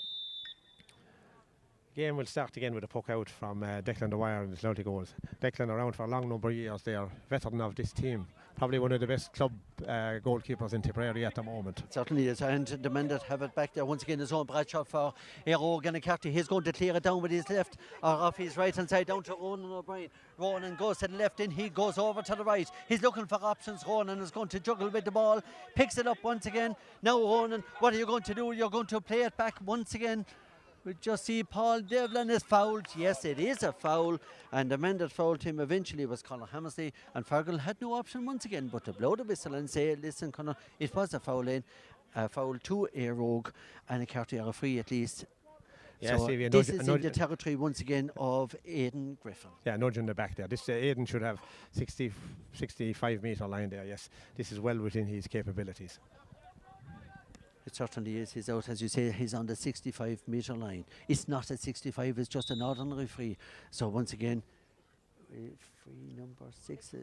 B: game will start again with a puck out from Declan O'Dwyer and the Clonoulty goals. Declan around for a long number of years there, veteran of this team. Probably one of the best club goalkeepers in Tipperary at the moment.
A: Certainly is, and the men that have it back there once again is Owen Bradshaw for Eire Annacarty. He's going to clear it down with his left or off his right hand side down to Ronan O'Brien. Ronan goes to the left and he goes over to the right. He's looking for options. Ronan is going to juggle with the ball, picks it up once again. Now Ronan, what are you going to do? You're going to play it back once again. We just see Paul Devlin is fouled. Yes, it is a foul. And the man that fouled him eventually was Conor Hammersley. And Fergal had no option once again but to blow the whistle and say, listen, Conor, it was a foul in. A foul to Eire and Annacarty are a free at least.
B: Yeah,
A: so
B: Stevie,
A: this is in the territory once again of Aidan Griffin.
B: Yeah, nudge in the back there. This Aidan should have 65 metre line there, yes. This is well within his capabilities.
A: It certainly is. He's out, as you say, he's on the 65 metre line. It's not at 65, it's just an ordinary free. So once again, free number 6,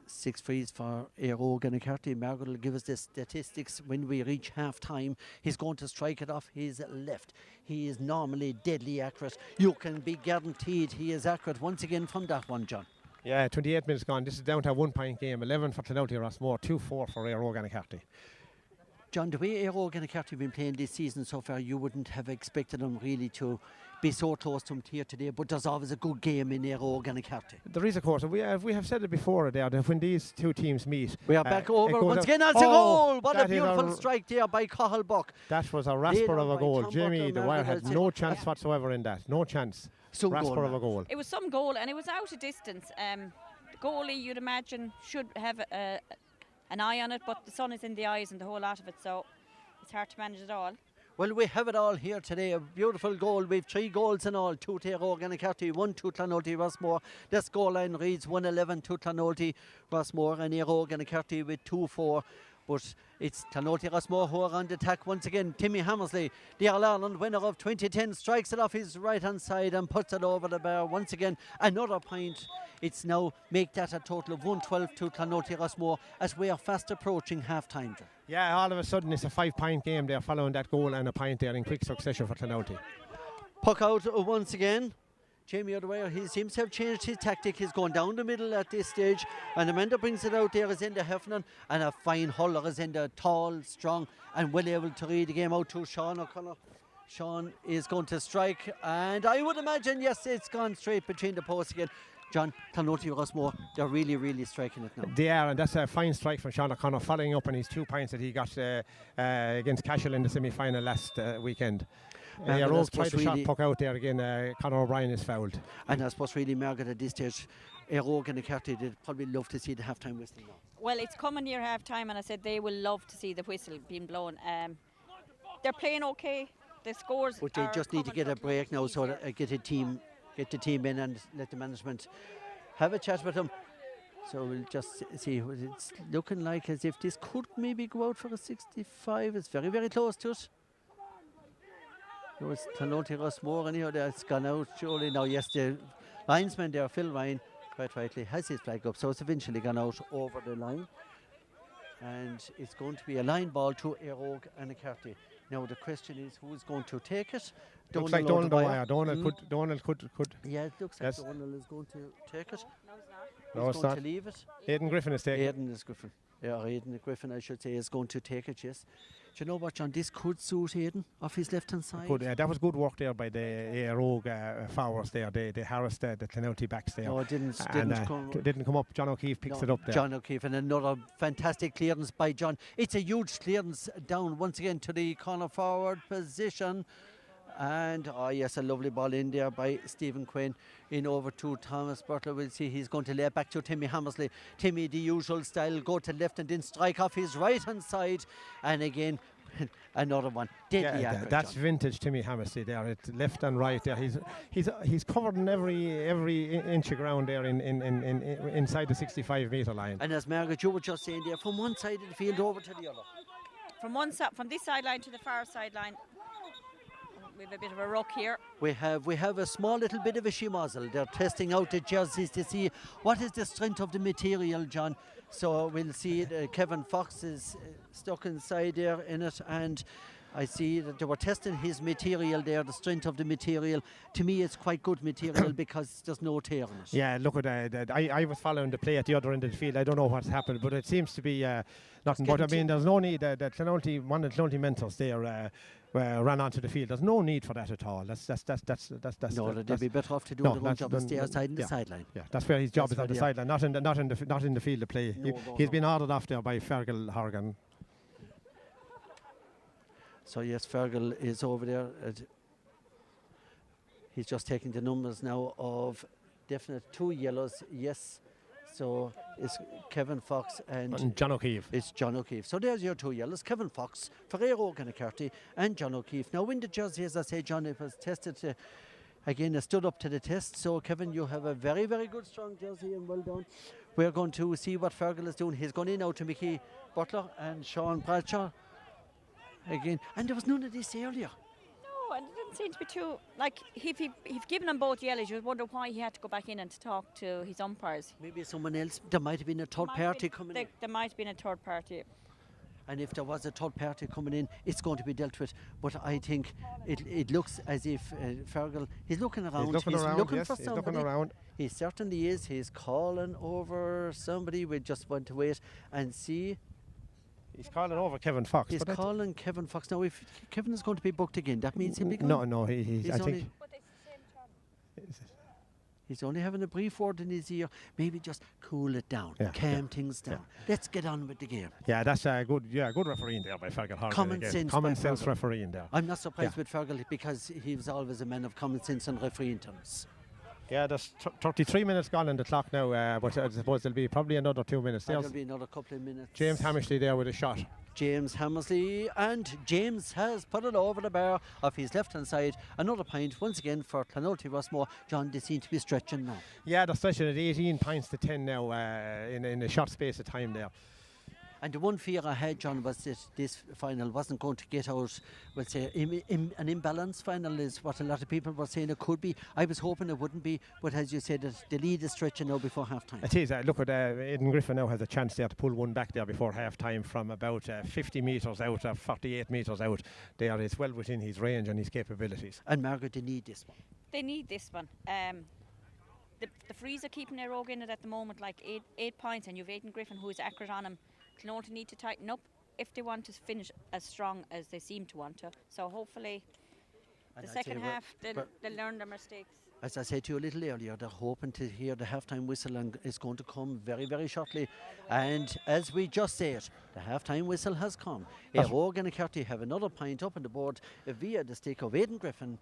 A: 6 frees for Eire Annacarty. Margaret will give us the statistics when we reach half time. He's going to strike it off his left. He is normally deadly accurate. You can be guaranteed he is accurate once again from that one, John.
B: Yeah, 28 minutes gone. This is down to a 1 point game. 11 for Clonoulty Rossmore, 2-4 for Eire Annacarty.
A: John, the way Eire Annacarty have been playing this season so far, you wouldn't have expected them really to be so close to them here today, but there's always a good game in Eire Annacarty.
B: There is, of course. We have said it before there, that when these two teams meet...
A: We are back over once again. That's a goal! What a beautiful strike there by Cathal Buck.
B: That was a rasper of a goal. Jimmy Dwyer had no chance whatsoever in that. No chance. Rasper of a goal.
C: It was some goal and it was out of distance. The goalie, you'd imagine, should have an eye on it, but the sun is in the eyes and the whole lot of it, so it's hard to manage it all.
A: Well, we have it all here today. A beautiful goal. We've 3 goals in all. 2 to Eire Annacarty, 1 to Clonoulty Rossmore. This goal line reads 1-11 to Clonoulty Rossmore, and Eire Annacarty with 2-4 But it's Clonoulty Rossmore who are on the attack once again. Timmy Hammersley, the All-Ireland winner of 2010, strikes it off his right-hand side and puts it over the bar once again. Another point. It's now make that a total of 112 to Clonoulty Rossmore as we are fast approaching half-time.
B: Yeah, all of a sudden it's a 5-point game there following that goal and a point there in quick succession for Clonoulty.
A: Puck out once again. Jamie O'Dwyer, he seems to have changed his tactic. He's going down the middle at this stage. And the man that brings it out there is Enda Heffernan. And a fine hurler is Enda, tall, strong, and well able to read the game out to Sean O'Connor. Sean is going to strike. And I would imagine, yes, it's gone straight between the posts again. John, Clonoulty Rossmore, they're really, really striking it now.
B: They are, and that's a fine strike from Sean O'Connor, following up on his 2 points that he got against Cashel in the semi-final last weekend. Eire tried to shot puck out there again. Conor O'Brien is fouled.
A: And I suppose really, Margaret, at this stage, Eire and Annacarty, they'd probably love to see the half-time whistle now.
C: Well, it's coming near half-time, and I said they will love to see the whistle being blown. They're playing okay. The scores
A: but they just need to get a break now, so that get the team in and let the management have a chat with them. So we'll just see. It's looking like as if this could maybe go out for a 65. It's very, very close to it. It was Clonoulty Rossmore anyhow that's gone out surely now. Yes, the linesman there, Phil Ryan, quite rightly has his flag up, so it's eventually gone out over the line. And it's going to be a line ball to Eire and Annacarty. Now the question is who's going to take it.
B: Looks like Donohill could.
A: Yeah, it looks like Donohill is going to take it.
B: No, it's not.
A: To leave it.
B: Aidan Griffin is taking it.
A: Aidan Griffin, I should say, is going to take it, yes. Do you know what, John? This could suit Aidan off his left-hand side.
B: That was good work there by the Eire forwards there. They harassed the Clonoulty backs there.
A: No, it didn't
B: come up. John O'Keefe picks it up there.
A: John O'Keefe, and another fantastic clearance by John. It's a huge clearance down once again to the corner forward position. And yes, a lovely ball in there by Stephen Quinn in over to Thomas Butler. We'll see he's going to lay it back to Timmy Hammersley. Timmy, the usual style, go to left and then strike off his right hand side. And again, another one. Deadly accurate,
B: that's
A: John.
B: Vintage Timmy Hammersley there. It's left and right there. He's covered in every inch of ground there in inside the 65-metre line.
A: And as Margaret, you were just saying there, from one side of the field over to the other.
C: From this sideline to the far sideline. We have a bit of a ruck here.
A: We have a small little bit of a shimazzle. They're testing out the jerseys to see what is the strength of the material, John. So we'll see Kevin Fox is stuck inside there in it, and I see that they were testing his material there, the strength of the material. To me, it's quite good material because there's no tear in it.
B: Yeah, look at that. I was following the play at the other end of the field. I don't know what's happened, but it seems to be nothing. But I mean, there's no need. One of the Clonoulty mentors there ran onto the field. There's no need for that at all. That's
A: no, they'd be better off to do their own job and stay outside in the sideline.
B: Yeah, that's where his job is, on the sideline, not in the field of play. He's been ordered off there by Fergal Horgan.
A: So yes, Fergal is over there. He's just taking the numbers now of definite 2 yellows. Yes. So it's Kevin Fox and
B: John O'Keefe.
A: It's John O'Keefe. So there's your 2 yellows. Kevin Fox for Eire and Annacarty and John O'Keefe. Now in the jersey, as I say, John, it was tested again. It stood up to the test. So Kevin, you have a very, very good, strong jersey, and well done. We're going to see what Fergal is doing. He's gone in now to Mickey Butler and Sean Bradshaw again. And there was none of this earlier.
C: No, and it didn't seem to be too, like, if he'd given them both yellows, you would wonder why he had to go back in and to talk to his umpires.
A: Maybe someone else. There might have been a third party coming in.
C: There might have been a third party.
A: And if there was a third party coming in, it's going to be dealt with. But I think it looks as if Fergal, he's looking around.
B: He's looking
A: for somebody.
B: Looking around.
A: He certainly is. He's calling over somebody. We just want to wait and see.
B: He's calling over Kevin Fox.
A: He's calling Kevin Fox. Now, if Kevin is going to be booked again, that means he'll be gone.
B: No, he's I think.
A: He's only having a brief word in his ear. Maybe just cool it down, calm things down.
B: Yeah.
A: Let's get on with the game.
B: Yeah, that's a good refereeing there by Fergal Horgan.
A: Common
B: sense refereeing there.
A: I'm not surprised with Fergal because he was always a man of common sense and refereeing terms.
B: Yeah, there's 33 minutes gone on the clock now, but I suppose there'll be probably another 2 minutes.
A: There'll be another couple of minutes.
B: James Hammersley there with a shot.
A: James Hammersley, and James has put it over the bar of his left-hand side. Another point once again for Clonoulty Rossmore. John, they seem to be stretching now.
B: Yeah, they're stretching at 18 points to 10 now in a short space of time there.
A: And the one fear I had, John, was that this final wasn't going to get out, we'll say, an imbalanced final is what a lot of people were saying it could be. I was hoping it wouldn't be, but as you said, the lead is stretching now before half-time.
B: It is. Look at Aidan Griffin now has a chance there to pull one back there before half-time from about 50 metres out, or 48 metres out. There is well within his range and his capabilities.
A: And Margaret, they need this one.
C: They need this one. The Frees are keeping their rogue in it at the moment, like 8 points, and you've Aidan Griffin who is accurate on him. Clonoulty need to tighten up if they want to finish as strong as they seem to want to. So hopefully the second half they'll learn their mistakes.
A: As I said to you a little earlier, they're hoping to hear the half-time whistle and it's going to come very, very shortly. And as we just said, the half-time whistle has come. Eire and Annacarty have another point up on the board via the stick of Aidan Griffin,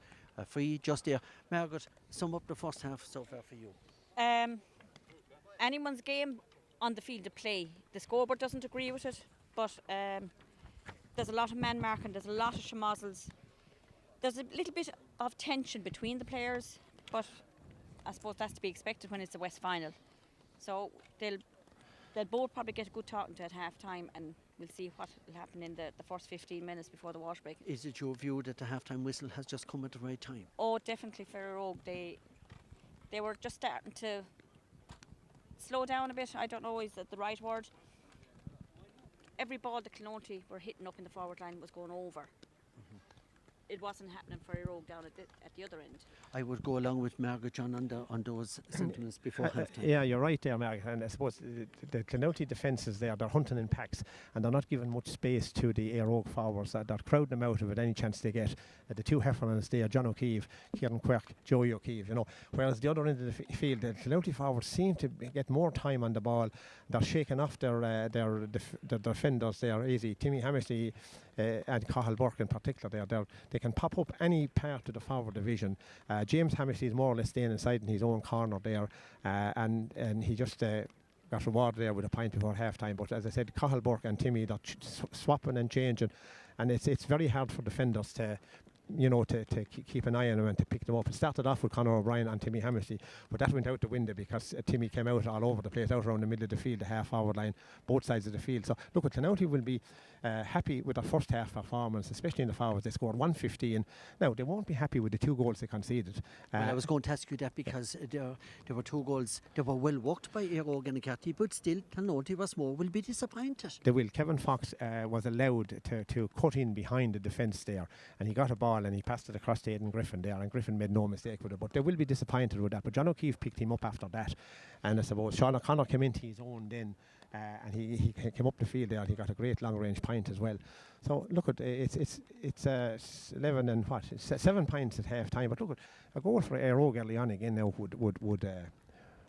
A: free just there. Margaret, sum up the first half so far for you.
C: Anyone's game on the field to play. The scoreboard doesn't agree with it, but there's a lot of man marking, there's a lot of schmozzles. There's a little bit of tension between the players, but I suppose that's to be expected when it's the West final. So they'll both probably get a good talking to at half time, and we'll see what will happen in the first 15 minutes before the water break.
A: Is it your view that the half-time whistle has just come at the right time?
C: Oh, definitely for Rogue. They were just starting to slow down a bit. I don't know, is that the right word? Every ball that Clonoulty were hitting up in the forward line was going over. It wasn't happening for Rogue down at the other end.
A: I would go along with Margaret, John, on those sentiments before half-time.
B: Yeah, you're right there, Margaret. And I suppose the Clonoulty defences there, they're hunting in packs and they're not giving much space to the Eire forwards. They're crowding them out of it any chance they get. The two Hurlings there, John O'Keefe, Kieran Quirk, Joey O'Keefe, you know. Whereas the other end of the field, the Clonoulty forwards seem to get more time on the ball. They're shaking off their defenders there easy. Timmy Hammersley and Cathal Burke in particular, they can pop up any part of the forward division. James Hammersley is more or less staying inside in his own corner there, and he just got rewarded there with a point before half-time. But as I said, Cathal Burke and Timmy, they're swapping and changing, and it's very hard for defenders to keep an eye on them and to pick them up. It started off with Conor O'Brien and Timmy Hammersley, but that went out the window because Timmy came out all over the place, out around the middle of the field, the half-forward line, both sides of the field. So look, Clonoulty will be happy with their first half performance, especially in the forwards. They scored 115. Now, they won't be happy with the 2 goals they conceded.
A: Well, I was going to ask you that because there were 2 goals. They were well worked by Eire and Annacarty, but still, Clonoulty Rossmore will be disappointed.
B: They will. Kevin Fox was allowed to cut in behind the defence there, and he got a ball and he passed it across to Aidan Griffin there, and Griffin made no mistake with it, but they will be disappointed with that. But John O'Keefe picked him up after that, and I suppose Sean O'Connor came into his own then, and he came up the field there, and he got a great long range point as well. So look at it's 11 and 7 points at half time. But look at a goal for Eire early on again now would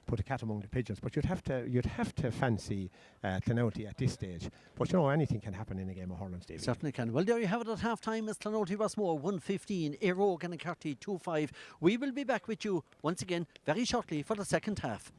B: put a cat among the pigeons. But you'd have to fancy Clonoulty at this stage. But you know, anything can happen in a game of hurling, Stevie.
A: Certainly can. Well, there you have it at half-time as Clonoulty Rossmore 115, Eire and Annacarty 2-5. We will be back with you once again very shortly for the second half.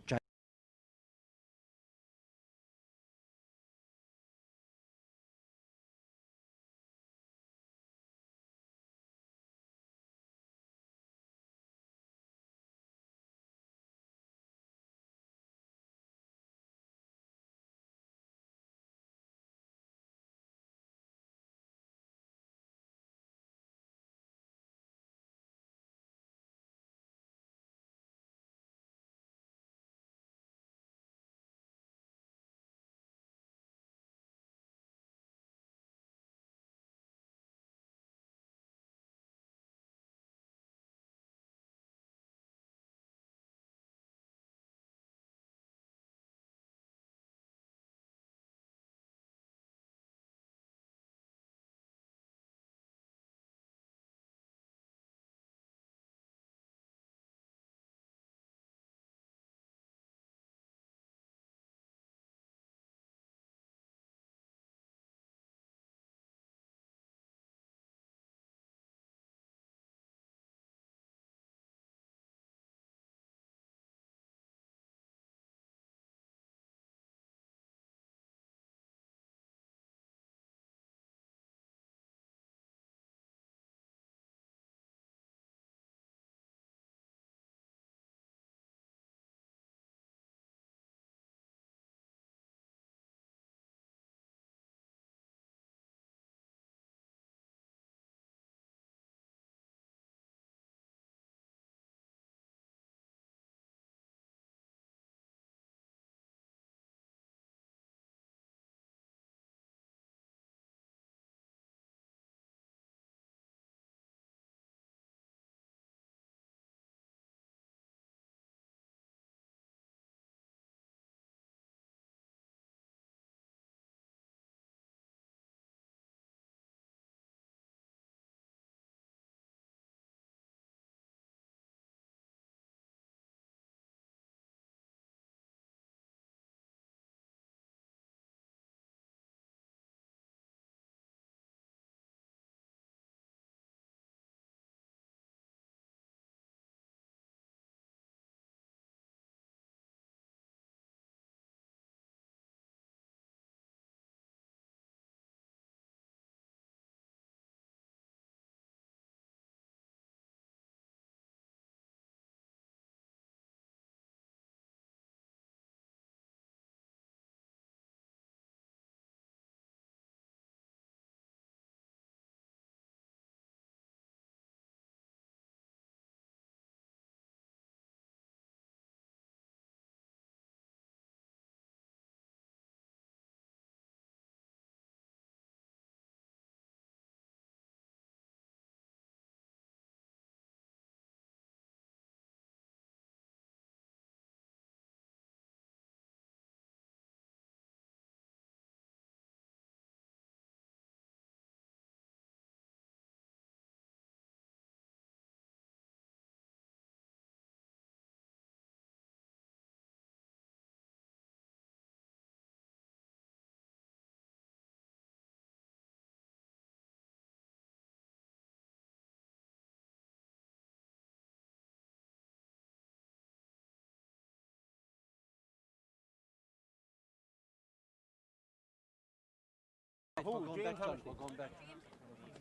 A: we're going back, John. We're going back.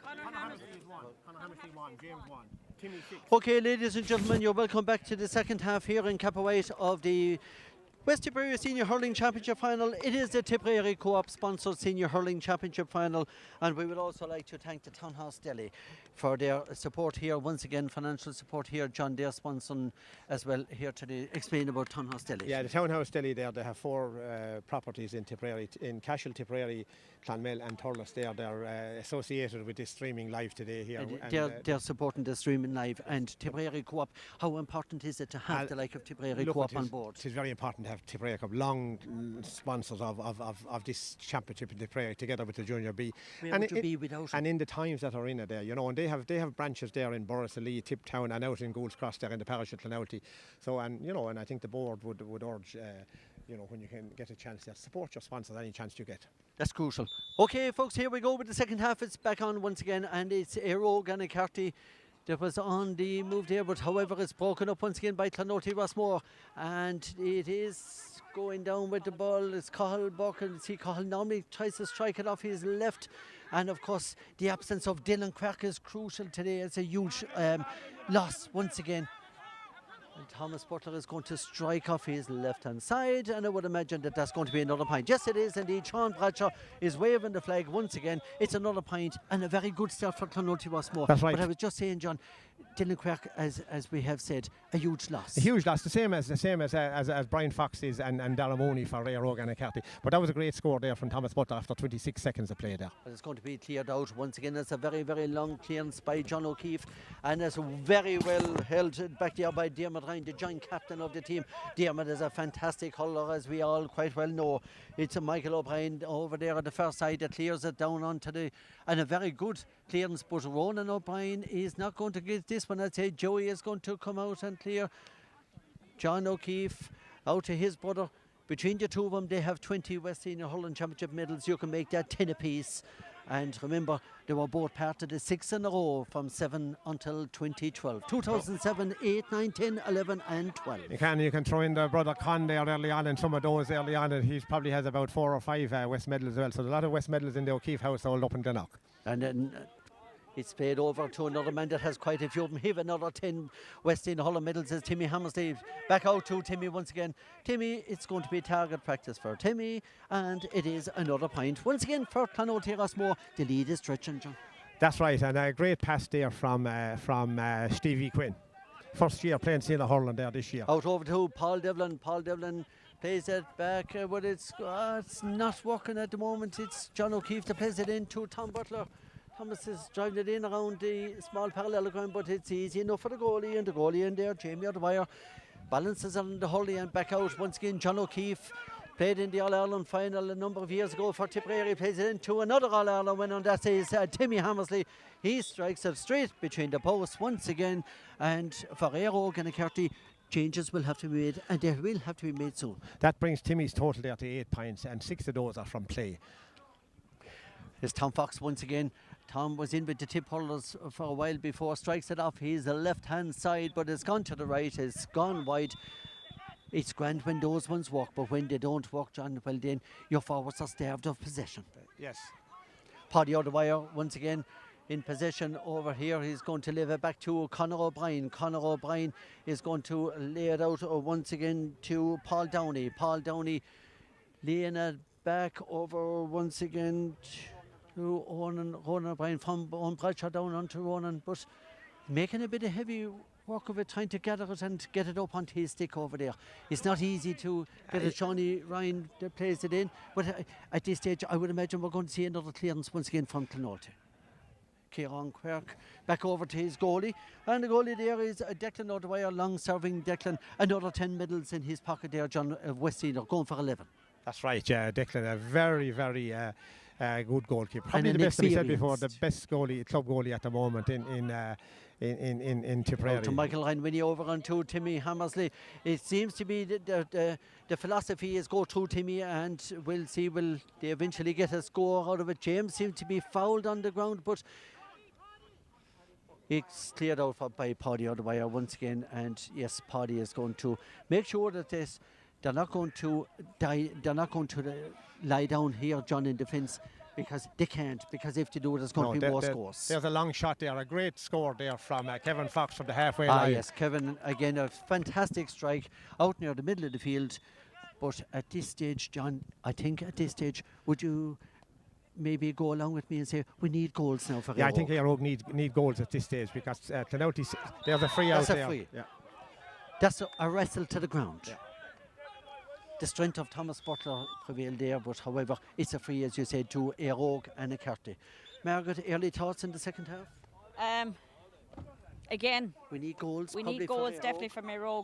B: Conor Hammersley is 1. Conor Hammersley 1. James 1. Timmy 6.
A: Okay, ladies and gentlemen, you're welcome back to the second half here in Capaway of the West Tipperary Senior Hurling Championship Final. It is the Tipperary Co-op sponsored Senior Hurling Championship Final, and we would also like to thank the Townhouse Deli for their support here. Once again, financial support here. John, they're sponsoring as well here today. Explain about Townhouse Deli.
B: Yeah, the Townhouse Deli there, they have 4 properties in Tipperary, in Cashel, Tipperary, Clonmel and Thurles. They're associated with this streaming live today here.
A: They're supporting the streaming live, and Tipperary Co-op, how important is it to have the like of Tipperary Co-op on board?
B: It is very important to have Tipperary Co-op, long sponsors of this championship in Tipperary, together with the Junior B.
A: Where would you be without it?
B: And in the times that are in it there, you know, and they have branches there in Borrisalee, Tiptown, and out in Gould's Cross there in the parish of Clonoulty. So, and you know, and I think the board would urge, you know, when you can get a chance to support your sponsors any chance you get.
A: That's crucial. Okay, folks, here we go with the second half. It's back on once again, and it's Eire Annacarty that was on the move there, but however it's broken up once again by Clonoulty Rossmore, and it is going down with the ball. It's Cahill Buck, and see Cahill normally tries to strike it off his left, and of course the absence of Dylan Quirk is crucial today. It's a huge loss once again. And Thomas Butler is going to strike off his left-hand side, and I would imagine that that's going to be another point. Yes, it is indeed. Sean Bradshaw is waving the flag once again. It's another point and a very good start for Clonoulty Rossmore.
B: That's right.
A: But I was just saying, John, Dylan Quirk, as we have said, a huge loss.
B: A huge loss, the same as Brian Fox is and Darren Mooney for Eire Annacarty. But that was a great score there from Thomas Butler after 26 seconds of play there.
A: But it's going to be cleared out once again. It's a very, very long clearance by John O'Keefe, and it's very well held back there by Dermot Ryan, the joint captain of the team. Dermot is a fantastic hurler, as we all quite well know. It's a Michael O'Brien over there on the first side that clears it down onto the, and a very good clearance, but Ronan O'Brien is not going to get this one. I'd say Joey is going to come out and clear. John O'Keefe out to his brother. Between the two of them, they have 20 West Senior Hurling Championship medals. You can make that 10 apiece. And remember, they were both part of the 6 in a row from 7 until 2012. 2007, 8, 9, 10, 11 and 12.
B: You can throw in the brother Con there early on, and some of those early on, and he probably has about 4 or 5 West medals as well. So a lot of West medals in the O'Keefe household up in Donohill. And
A: then it's played over to another man that has quite a few of them. He have another 10 West End Hurling medals as Timmy Hammersley. Back out to Timmy once again. Timmy, it's going to be target practice for Timmy, and it is another point. Once again for Clonoulty Rossmore, the lead is stretching, John.
B: That's right, and a great pass there from Stevie Quinn. First year playing senior hurling there this year.
A: Out over to Paul Devlin. Paul Devlin plays it back, but it's not working at the moment. It's John O'Keefe that plays it in to Tom Butler. Thomas is driving it in around the small parallelogram, but it's easy enough for the goalie, and the goalie in there, Jamie O'Dwyer, balances on the hurley and back out. Once again, John O'Keefe played in the All-Ireland final a number of years ago for Tipperary, plays it into another All-Ireland winner, and that is Timmy Hammersley. He strikes it straight between the posts once again, and for Eire Annacarty, changes will have to be made, and they will have to be made soon.
B: That brings Timmy's total there to 8 points, and 6 of those are from play.
A: It's Tom Fox once again. Tom was in with the tip hurlers for a while before, strikes it off his left-hand side, but it's gone to the right, it's gone wide. It's grand when those ones work, but when they don't work, John, well then, your forwards are starved of possession.
B: Yes.
A: Paddy O'Dwyer once again in possession over here. He's going to leave it back to Conor O'Brien. Conor O'Brien is going to lay it out once again to Paul Downey. Paul Downey laying it back over once again to Ronan O'Brien, from Owen Bradshaw down onto Ronan, but making a bit of heavy work of it, trying to gather it and get it up onto his stick over there. It's not easy to get a Shawnee Ryan that plays it in, but at this stage I would imagine we're going to see another clearance once again from Clonoulty. Kieran Quirk back over to his goalie, and the goalie there is Declan O'Dwyer, long serving Declan. Another 10 medals in his pocket there, John, West Senior, going for 11.
B: That's right, Declan, a very, very good goalkeeper. Probably the best, we said before, the best goalie, club goalie at the moment in Tipperary.
A: To Michael Ryan over onto Timmy Hammersley. It seems to be the philosophy is go through Timmy, and we'll see, will they eventually get a score out of it. James seemed to be fouled on the ground, but it's cleared out by Paddy O'Dwyer once again, and yes, Paddy is going to make sure that this they're not going to lie down here, John, in defence, because they can't. Because if they do, there's going to be more scores.
B: There's a long shot there, a great score there from Kevin Fox from the halfway line.
A: Yes, Kevin, again, a fantastic strike out near the middle of the field. But at this stage, John, I think at this stage, would you maybe go along with me and say we need goals now for Eire?
B: I think Eire need goals at this stage, because Clonoulty, there's a free out there.
A: That's a free.
B: Yeah.
A: That's a wrestle to the ground.
B: Yeah.
A: The strength of Thomas Butler prevailed there, but however, it's a free, as you said, to Eire and Annacarty. Margaret, early thoughts in the second half?
C: Again,
A: we need goals.
C: We need goals definitely from Eire.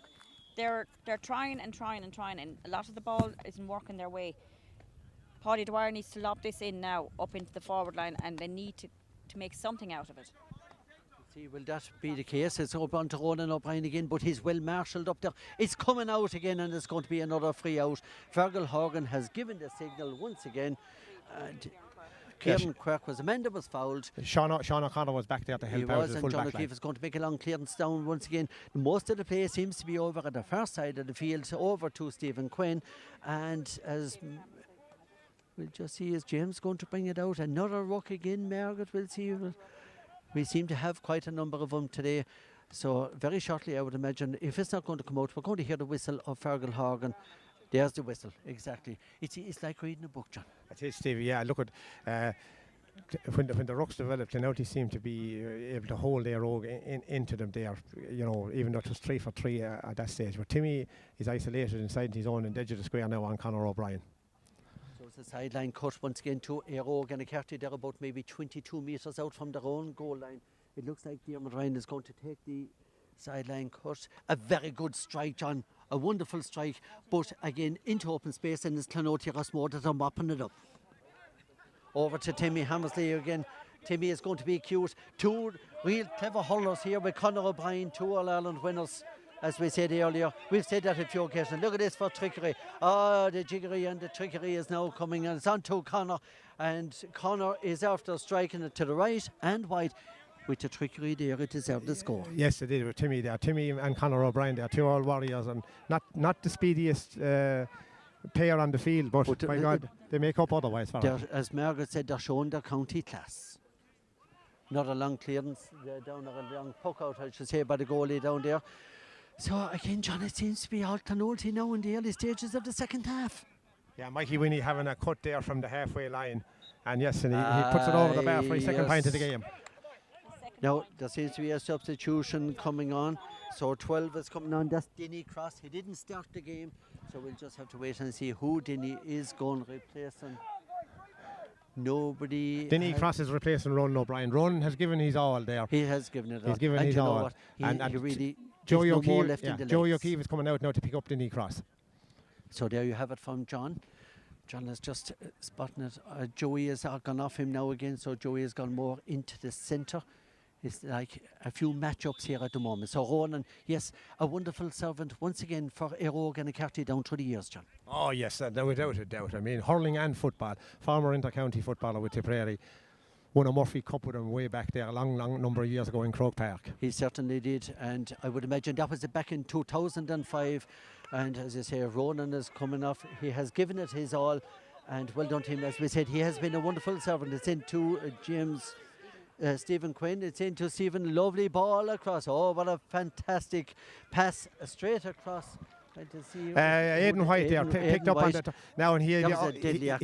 C: They're trying and trying and trying, and a lot of the ball isn't working their way. Paddy Dwyer needs to lob this in now up into the forward line, and they need to make something out of it.
A: See, will that be the case? It's up on to Ronan O'Brien again, but he's well marshalled up there. It's coming out again, and it's going to be another free out. Fergal Horgan has given the signal once again, and Kieran Quirk was Amanda was fouled.
B: Sean O'Connor was back there to help out.
A: And John O'Keefe is going to make a long clearance down once again. Most of the play seems to be over at the far side of the field, over to Stephen Quinn, and as we'll just see, is James going to bring it out? Another ruck again, Margaret. We'll see. We seem to have quite a number of them today. So very shortly, I would imagine, if it's not going to come out, we're going to hear the whistle of Fergal Horgan. There's the whistle, exactly. It's like reading a book, John.
B: It is, Stevie. Yeah, look at when the rucks developed, Clonoulty seemed to be able to hold their rogue into them there. You know, even though it was 3 for 3 at that stage. But Timmy is isolated inside his own and edge of the square now on Conor O'Brien.
A: The sideline cut once again to Eire and Annacarty. They're about maybe 22 metres out from their own goal line. It looks like Diarmuid Ryan is going to take the sideline cut. A very good strike, John. A wonderful strike. But again, into open space, and it's Clonoulty Rossmore that are mopping it up. Over to Timmy Hammersley again. Timmy is going to be cute. Two real clever hurlers here with Conor O'Brien, 2 All-Ireland winners. As we said earlier, we've said that a few occasions. Look at this for trickery. The jiggery and the trickery is now coming, and it's on to Conor. And Conor is after striking it to the right and wide. With the trickery there, it deserved the score.
B: Yes, it did with Timmy there. Timmy and Conor O'Brien, they are 2 all warriors, and not the speediest pair on the field, but my God, they make up otherwise for it.
A: As Margaret said, they're showing their county class. Not a long clearance down there, a long puck out, I should say, by the goalie down there. So again, John, it seems to be all Clonoulty now in the early stages of the second half.
B: Yeah, Mikey Winnie having a cut there from the halfway line, and yes, and he puts it over the bar for his second point of the game.
A: Now there seems to be a substitution coming on, so 12 is coming on. That's Denny Cross. He didn't start the game, so we'll just have to wait and see who Denny is going to replace him. Nobody.
B: Denny Cross is replacing Ronan O'Brien. Ronan has given his all there.
A: He has given it all.
B: He's given his all.
A: And he really.
B: Joey O'Keefe is coming out now to pick up Denny Cross.
A: So there you have it from John. John has just spotted it. Joey has gone off him now again, so Joey has gone more into the centre. It's like a few matchups here at the moment. So Ronan, yes, a wonderful servant once again for Eire and Annacarty down through the years, John.
B: Oh yes, without a doubt. I mean, hurling and football. Former inter-county footballer with Tipperary. Won a Murphy Cup with him way back there a long number of years ago in Croke Park.
A: He certainly did, and I would imagine that was back in 2005. And as I say, Ronan is coming off. He has given it his all, and well done to him. As we said, he has been a wonderful servant. It's into James Stephen Quinn. It's into Stephen. Lovely ball across. Oh, what a fantastic pass straight across.
B: Aidan White there picked up on that now, and he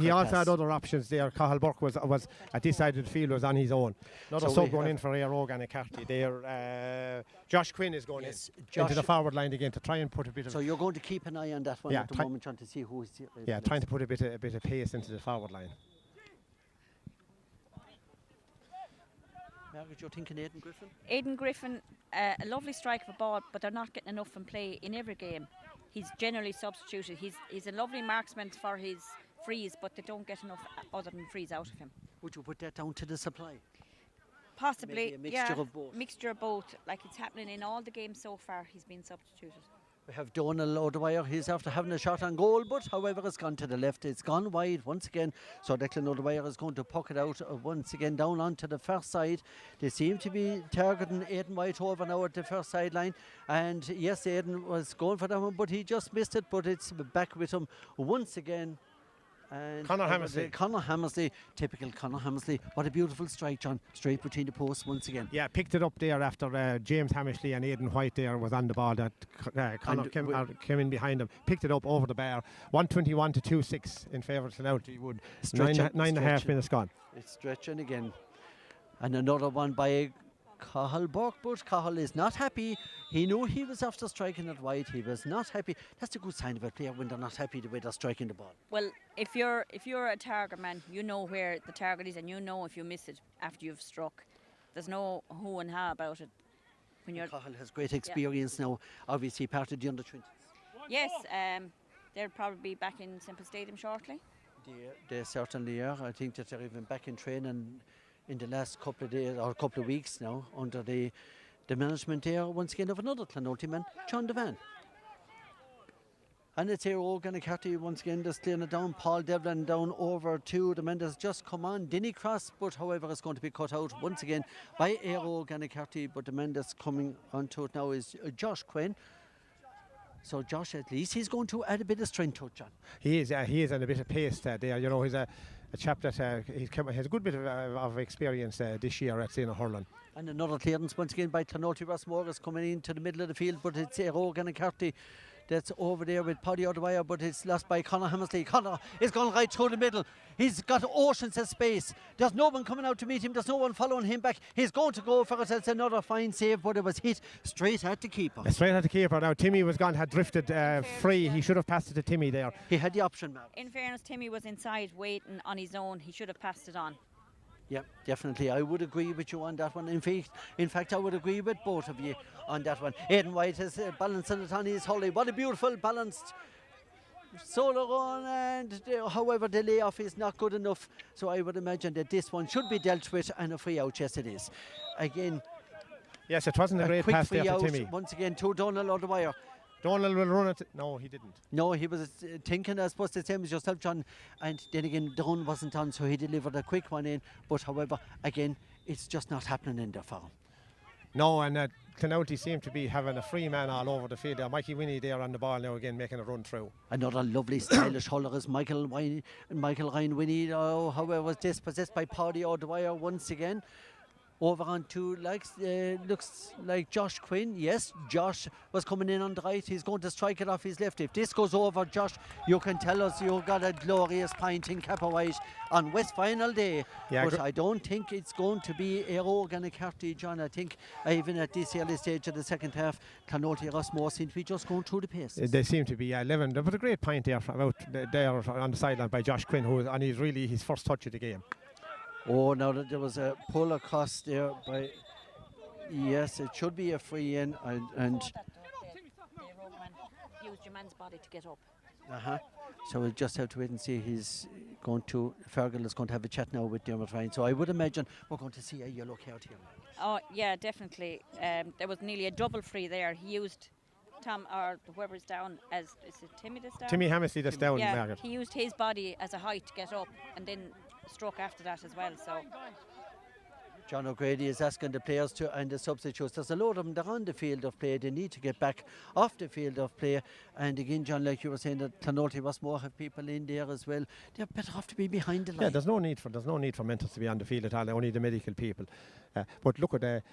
B: also had other options there. Cathal Burke was at this side of the field, was on his own. Another sub going in for Eire and Annacarty there. Josh Quinn is going into the forward line again to try and put a bit of.
A: So you're going to keep an eye on that one at the moment, trying to see who is.
B: Trying to put a bit of pace into the forward line.
A: Margaret, you're thinking Aidan Griffin?
C: Aidan Griffin, a lovely strike of a ball, but they're not getting enough in play in every game. He's generally substituted. He's a lovely marksman for his frees, but they don't get enough other than frees out of him.
A: Would you put that down to the supply?
C: Possibly,
A: maybe a mixture of both.
C: Mixture of both. Like it's happening in all the games so far, he's been substituted.
A: We have Donohill O'Dwyer. He's after having a shot on goal, but however it's gone to the left. It's gone wide once again. So Declan O'Dwyer is going to puck it out once again down onto the first side. They seem to be targeting Aidan White over now at the first sideline. And yes, Aidan was going for that one, but he just missed it. But it's back with him once again. And
B: Conor Hammersley.
A: Conor Hammersley, typical Conor Hammersley. What a beautiful strike, John. Straight between the posts once again.
B: Yeah, picked it up there after James Hammersley and Aidan White there was on the ball. That Conor came in behind him, picked it up over the bar. 121 to 2-6 in favour of Clonoulty Wood. 9.5 minutes gone.
A: It's stretching again. And another one by Cahill Burke, but Cahill is not happy. He knew he was after striking it wide. He was not happy. That's a good sign of a player when they're not happy the way they're striking the ball.
C: Well, if you're a target man, you know where the target is, and you know if you miss it after you've struck. There's no who and ha about it. When you're
A: Cahill has great experience now. Obviously, part of the under-20s.
C: Yes, they'll probably be back in Semple Stadium shortly.
A: They certainly are. I think that they're even back in training in the last couple of days or couple of weeks now under the management there once again of another Clonoulty man, John Devan. And it's Eire Annacarty once again just laying it down. Paul Devlin down over to the man that's just come on, Denny Cross, but however it's going to be cut out once again by Eire Annacarty, but the man that's coming onto it now is Josh Quinn. So Josh, at least he's going to add a bit of strength to it, John.
B: He is and a bit of pace there. You know, he's a chap that has a good bit of experience this year at Senior Hurling.
A: And another clearance once again by Clonoulty. Rossmore is coming into the middle of the field, but it's Eire Annacarty that's over there with Paddy O'Dwyer, but it's lost by Conor Hammersley. Conor is going right through the middle. He's got oceans of space. There's no one coming out to meet him. There's no one following him back. He's going to go for it. It's another fine save, but it was hit straight at the keeper.
B: Straight at the keeper. Now Timmy had drifted free. He should have passed it to Timmy there.
A: He had the option, Mark.
C: In fairness, Timmy was inside waiting on his own. He should have passed it on.
A: Yeah, definitely. I would agree with you on that one. In fact, I would agree with both of you on that one. Aidan White is balancing it on his Hurley. What a beautiful balanced solo run, and however the layoff is not good enough. So I would imagine that this one should be dealt with, and a free out, yes it is. Again,
B: yes, it wasn't a great
A: quick
B: pass
A: free
B: there
A: out
B: to Timmy.
A: once again to Donohill O'Dwyer.
B: Donohill will run it. No, he didn't.
A: No, he was thinking, I suppose, the same as yourself, John. And then again, the run wasn't on, so he delivered a quick one in. But however, again, it's just not happening in the farm.
B: No, and Clonoulty seemed to be having a free man all over the field. Mikey Winnie there on the ball now again, making a run through.
A: Another lovely stylish hurler is Michael Ryan Winnie. However, was dispossessed by Paddy O'Dwyer once again. Over on to looks like Josh Quinn. Yes, Josh was coming in on the right. He's going to strike it off his left. If this goes over, Josh, you can tell us you've got a glorious pint in Capawhite on West Final Day. Yeah, but I don't think it's going to be Eire Annacarty, John. I think even at this early stage of the second half, Clonoulty Rossmore seem to be just going through the paces.
B: They seem to be 11. But a great pint there from out there on the sideline by Josh Quinn, who on his first touch of the game.
A: Oh, now that there was a pull across there by... Yes, it should be a free in. And
C: used your man's body to get up.
A: So we'll just have to wait and see. Fergal is going to have a chat now with Dermot Ryan. So I would imagine we're going to see a yellow card here.
C: Oh, yeah, definitely. There was nearly a double free there. He used Tom, or whoever's down, is it Timmy that's down?
B: Timmy Hammersley that's down,
C: yeah,
B: Margaret.
C: He used his body as a height to get up and then struck after that as well. So
A: John O'Grady is asking the players and the substitutes. There's a load of them. They're on the field of play. They need to get back off the field of play. And again, John, like you were saying, that Clonoulty Rossmore have people in there as well. They're better off to be behind the line.
B: Yeah, there's no need for mentors to be on the field at all. Only the medical people. But look at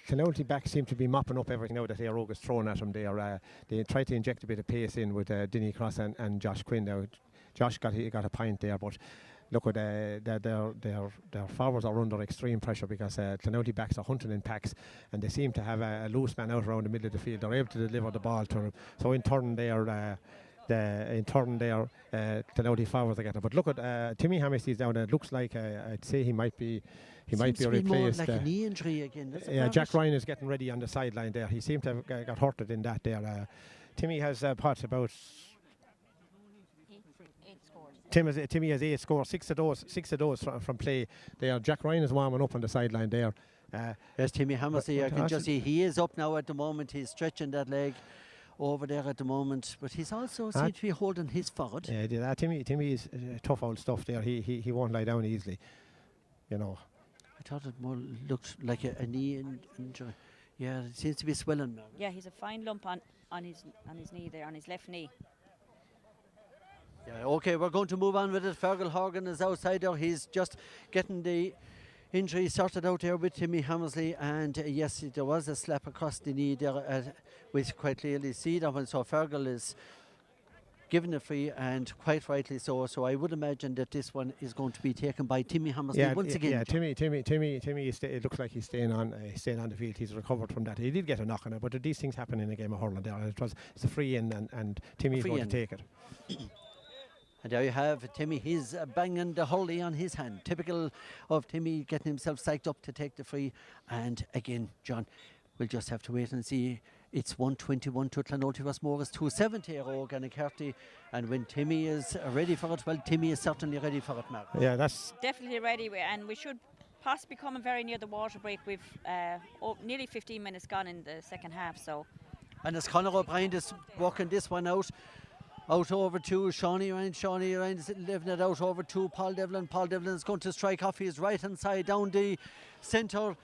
B: Clonoulty back seem to be mopping up everything now that Eire is thrown at them there. They tried to inject a bit of pace in with Denny Cross and Josh Quinn. Now, Josh got a pint there, but look at their forwards are under extreme pressure because Clonoulty backs are hunting in packs, and they seem to have a loose man out around the middle of the field. They're able to deliver the ball to him. So in turn, Clonoulty forwards are getting. But look at Timmy Hammersley's down there. It looks like I'd say he might be replaced.
A: More like a knee injury again.
B: Yeah, Jack Ryan is getting ready on the sideline there. He seemed to have got hurted in that there. Timmy has about. Timmy has 8 scores, 6 of those from play there. Jack Ryan is warming up on the sideline there.
A: There's Timmy Hammersley. I can just see he is up now at the moment. He's stretching that leg. over there at the moment, but he's also seemed to be holding his forward.
B: Yeah, Timmy is tough old stuff there. He won't lie down easily, you know.
A: I thought it more looked like a knee injury. Yeah, it seems to be swelling now.
C: Yeah, he's a fine lump on his knee there, on his left knee.
A: Yeah, okay, we're going to move on with it. Fergal Horgan is outside there. He's just getting the injury sorted out there with Timmy Hammersley. And yes, there was a slap across the knee there, which quite clearly see that one. So Fergal is given a free, and quite rightly so. So I would imagine that this one is going to be taken by Timmy Hammersley once again.
B: Yeah, Timmy. It looks like he's staying on the field. He's recovered from that. He did get a knock on it, but these things happen in a game of hurling. There, it's a free in, and Timmy's going to take it.
A: And there you have Timmy. He's banging the hurley on his hand. Typical of Timmy, getting himself psyched up to take the free. And again, John, we'll just have to wait and see. It's 121 to Clonoulty. Rossmore is 270 Annacarty. And when Timmy is ready for it, well, Timmy is certainly ready for it, Mark.
B: Yeah, that's
C: definitely ready, and we should possibly coming very near the water break. We've nearly 15 minutes gone in the second half. So,
A: and as Conor O'Brien is working this one out over to Shawnee Ryan. Shawnee Ryan is living it out over to Paul Devlin. Paul Devlin is going to strike off his right hand side down the centre.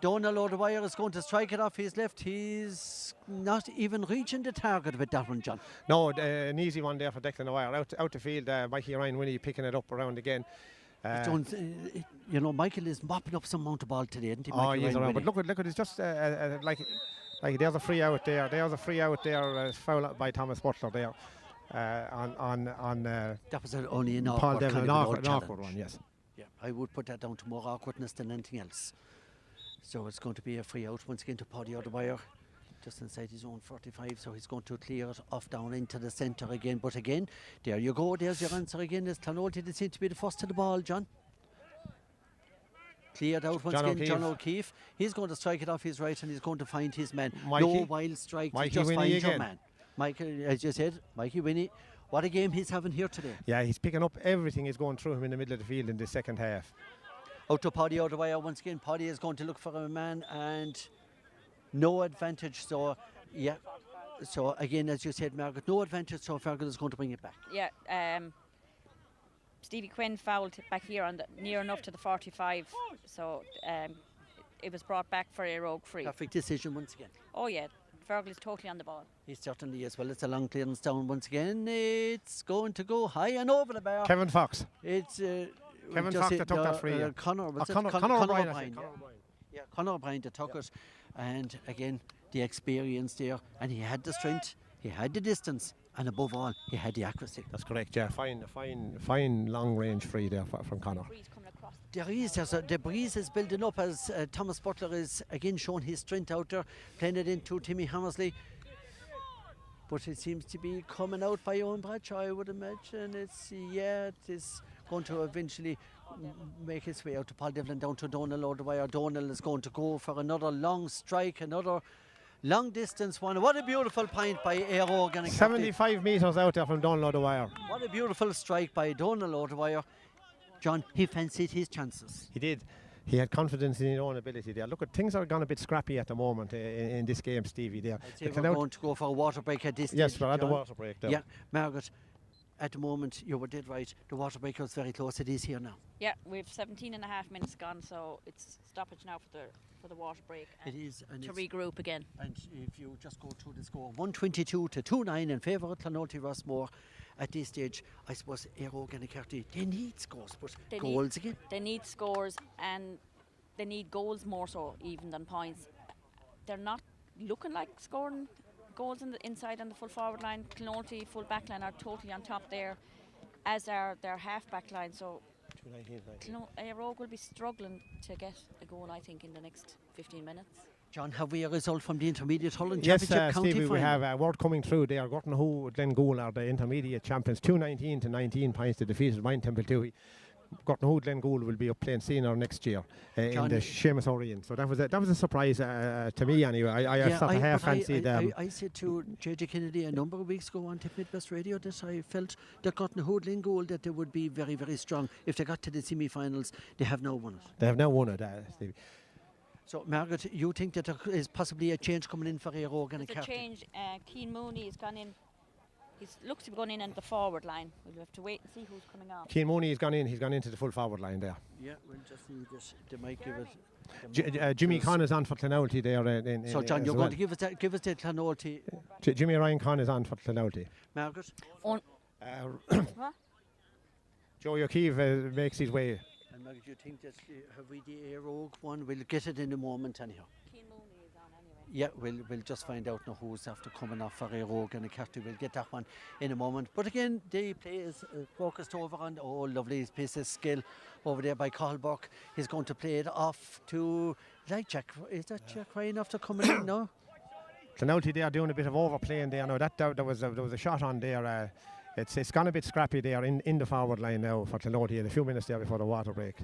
A: Donohill O'Dwyer is going to strike it off his left. He's not even reaching the target with that one, John.
B: No, an easy one there for Declan O'Dwyer. Out the field, Mikey Ryan Winnie picking it up around again.
A: You know, Michael is mopping up some amount of ball today, isn't he?
B: He's around. But look at it's just like there's a free out there. There's a free out there. Foul out by Thomas Butler there.
A: That was only an
B: Paul
A: awkward,
B: Devlin,
A: kind of
B: an awkward one, yes.
A: Yeah, I would put that down to more awkwardness than anything else. So it's going to be a free out once again to Paddy O'Dwyer, just inside his own 45. So he's going to clear it off down into the centre again. But again, there you go. There's your answer again. It's Clonoulty that seems to be the first to the ball, John. Cleared out once again, John O'Keefe. He's going to strike it off his right, and he's going to find his man. No wild strike, just find your man. Michael, as you said, Mikey Winnie, what a game he's having here today.
B: Yeah, he's picking up everything is going through him in the middle of the field in the second half.
A: Out to Paddy O'Dwyer once again. Paddy is going to look for a man, and no advantage. So, yeah. So, again, as you said, Margaret, no advantage. So, Fergal is going to bring it back.
C: Yeah. Stevie Quinn fouled back here on near enough to the 45. So, it was brought back for a rogue free.
A: Perfect decision once again.
C: Oh, yeah. Fergal is totally on the ball.
A: He certainly is. Well, it's a long clearance down once again. It's going to go high and over the bar.
B: Kevin Fox.
A: It's
B: Kevin Fox that took that free.
A: Conor
B: O'Brien.
A: Yeah, Conor O'Brien that took it. And again, the experience there. And he had the strength, he had the distance, and above all, he had the accuracy.
B: That's correct, yeah. Fine long range free there from Conor.
A: The breeze is building up as Thomas Butler is again showing his strength out there, playing it into Timmy Hammersley. But it seems to be coming out by Owen Bradshaw, I would imagine. It is going to eventually make its way out to Paul Devlin, down to Donohill O'Dwyer. Donohill is going to go for another long strike, another long distance one. What a beautiful point by Eire.
B: 75 metres out there from Donohill O'Dwyer.
A: What a beautiful strike by Donohill O'Dwyer. John, he fancied his chances.
B: He did. He had confidence in his own ability there. Look, things are gone a bit scrappy at the moment in this game, Stevie. There.
A: I'd say we're going to go for a water break at this stage.
B: Yes, we're at the water break there.
A: Yeah, Margaret, at the moment, you were dead right. The water break was very close. It is here now.
C: Yeah, we've 17 and a half minutes gone, so it's stoppage now for the water break.
A: It is. And
C: to regroup again.
A: And if you just go through the score, 122 to 2-9 in favour of Clonoulty Rossmore. At this stage, I suppose Eire Annacarty, they need scores, but goals again.
C: They need scores, and they need goals more so even than points. They're not looking like scoring goals in the inside on the full forward line. Clonoulty full back line are totally on top there, as are their half back line. So Eire will be struggling to get a goal, I think, in the next 15 minutes.
A: John, have we a result from the intermediate hurling
B: yes,
A: championship county
B: Stevie,
A: final?
B: we have a word coming through there. Gortonhoe Glengool are the intermediate champions, 219 to 19 points to defeated Mine Temple Dewey. Gortonhoe Glengool will be up playing senior next year in the Seamus O'Ryan. So that was a surprise to me anyway. I thought I half fancied.
A: I said to JJ Kennedy a number of weeks ago on Tip Midwest Radio that I felt that Gortonhoe Glengool that they would be very, very strong if they got to the semi-finals. They have now won it.
B: They have now won it, Stevie.
A: So, Margaret, you think that there is possibly a change coming in for Eire and
C: There's a
A: Annacarty?
C: change. Keane Mooney has gone in. He looks to be going in at the forward line. We'll have to wait and see who's coming off.
B: Keane Mooney has gone in. He's gone into the full forward line there.
A: Yeah, we'll just need this. They might give it.
B: Jimmy Conn is on for Clonoulty there.
A: So, John, you're going to give us the Clonoulty.
B: Jimmy Ryan Conn is on for Clonoulty.
A: Margaret?
C: What?
B: Joey O'Keefe makes his way.
A: And Margaret, you think that have we the Eire one? We'll get it in a moment anyhow.
C: Keane Mooney is on anyway.
A: Yeah, we'll just find out now who's after coming off for Eire and Annacarty. We'll get that one in a moment. But again, the play is focused over on, oh, lovely piece of skill over there by Cahill. He's going to play it off to, like Jack, is that Jack Ryan after coming in now?
B: Clonoulty they are doing a bit of overplaying there now. There was a shot on there. It's gone a bit scrappy there in the forward line now for Clonoulty in a few minutes there before the water break.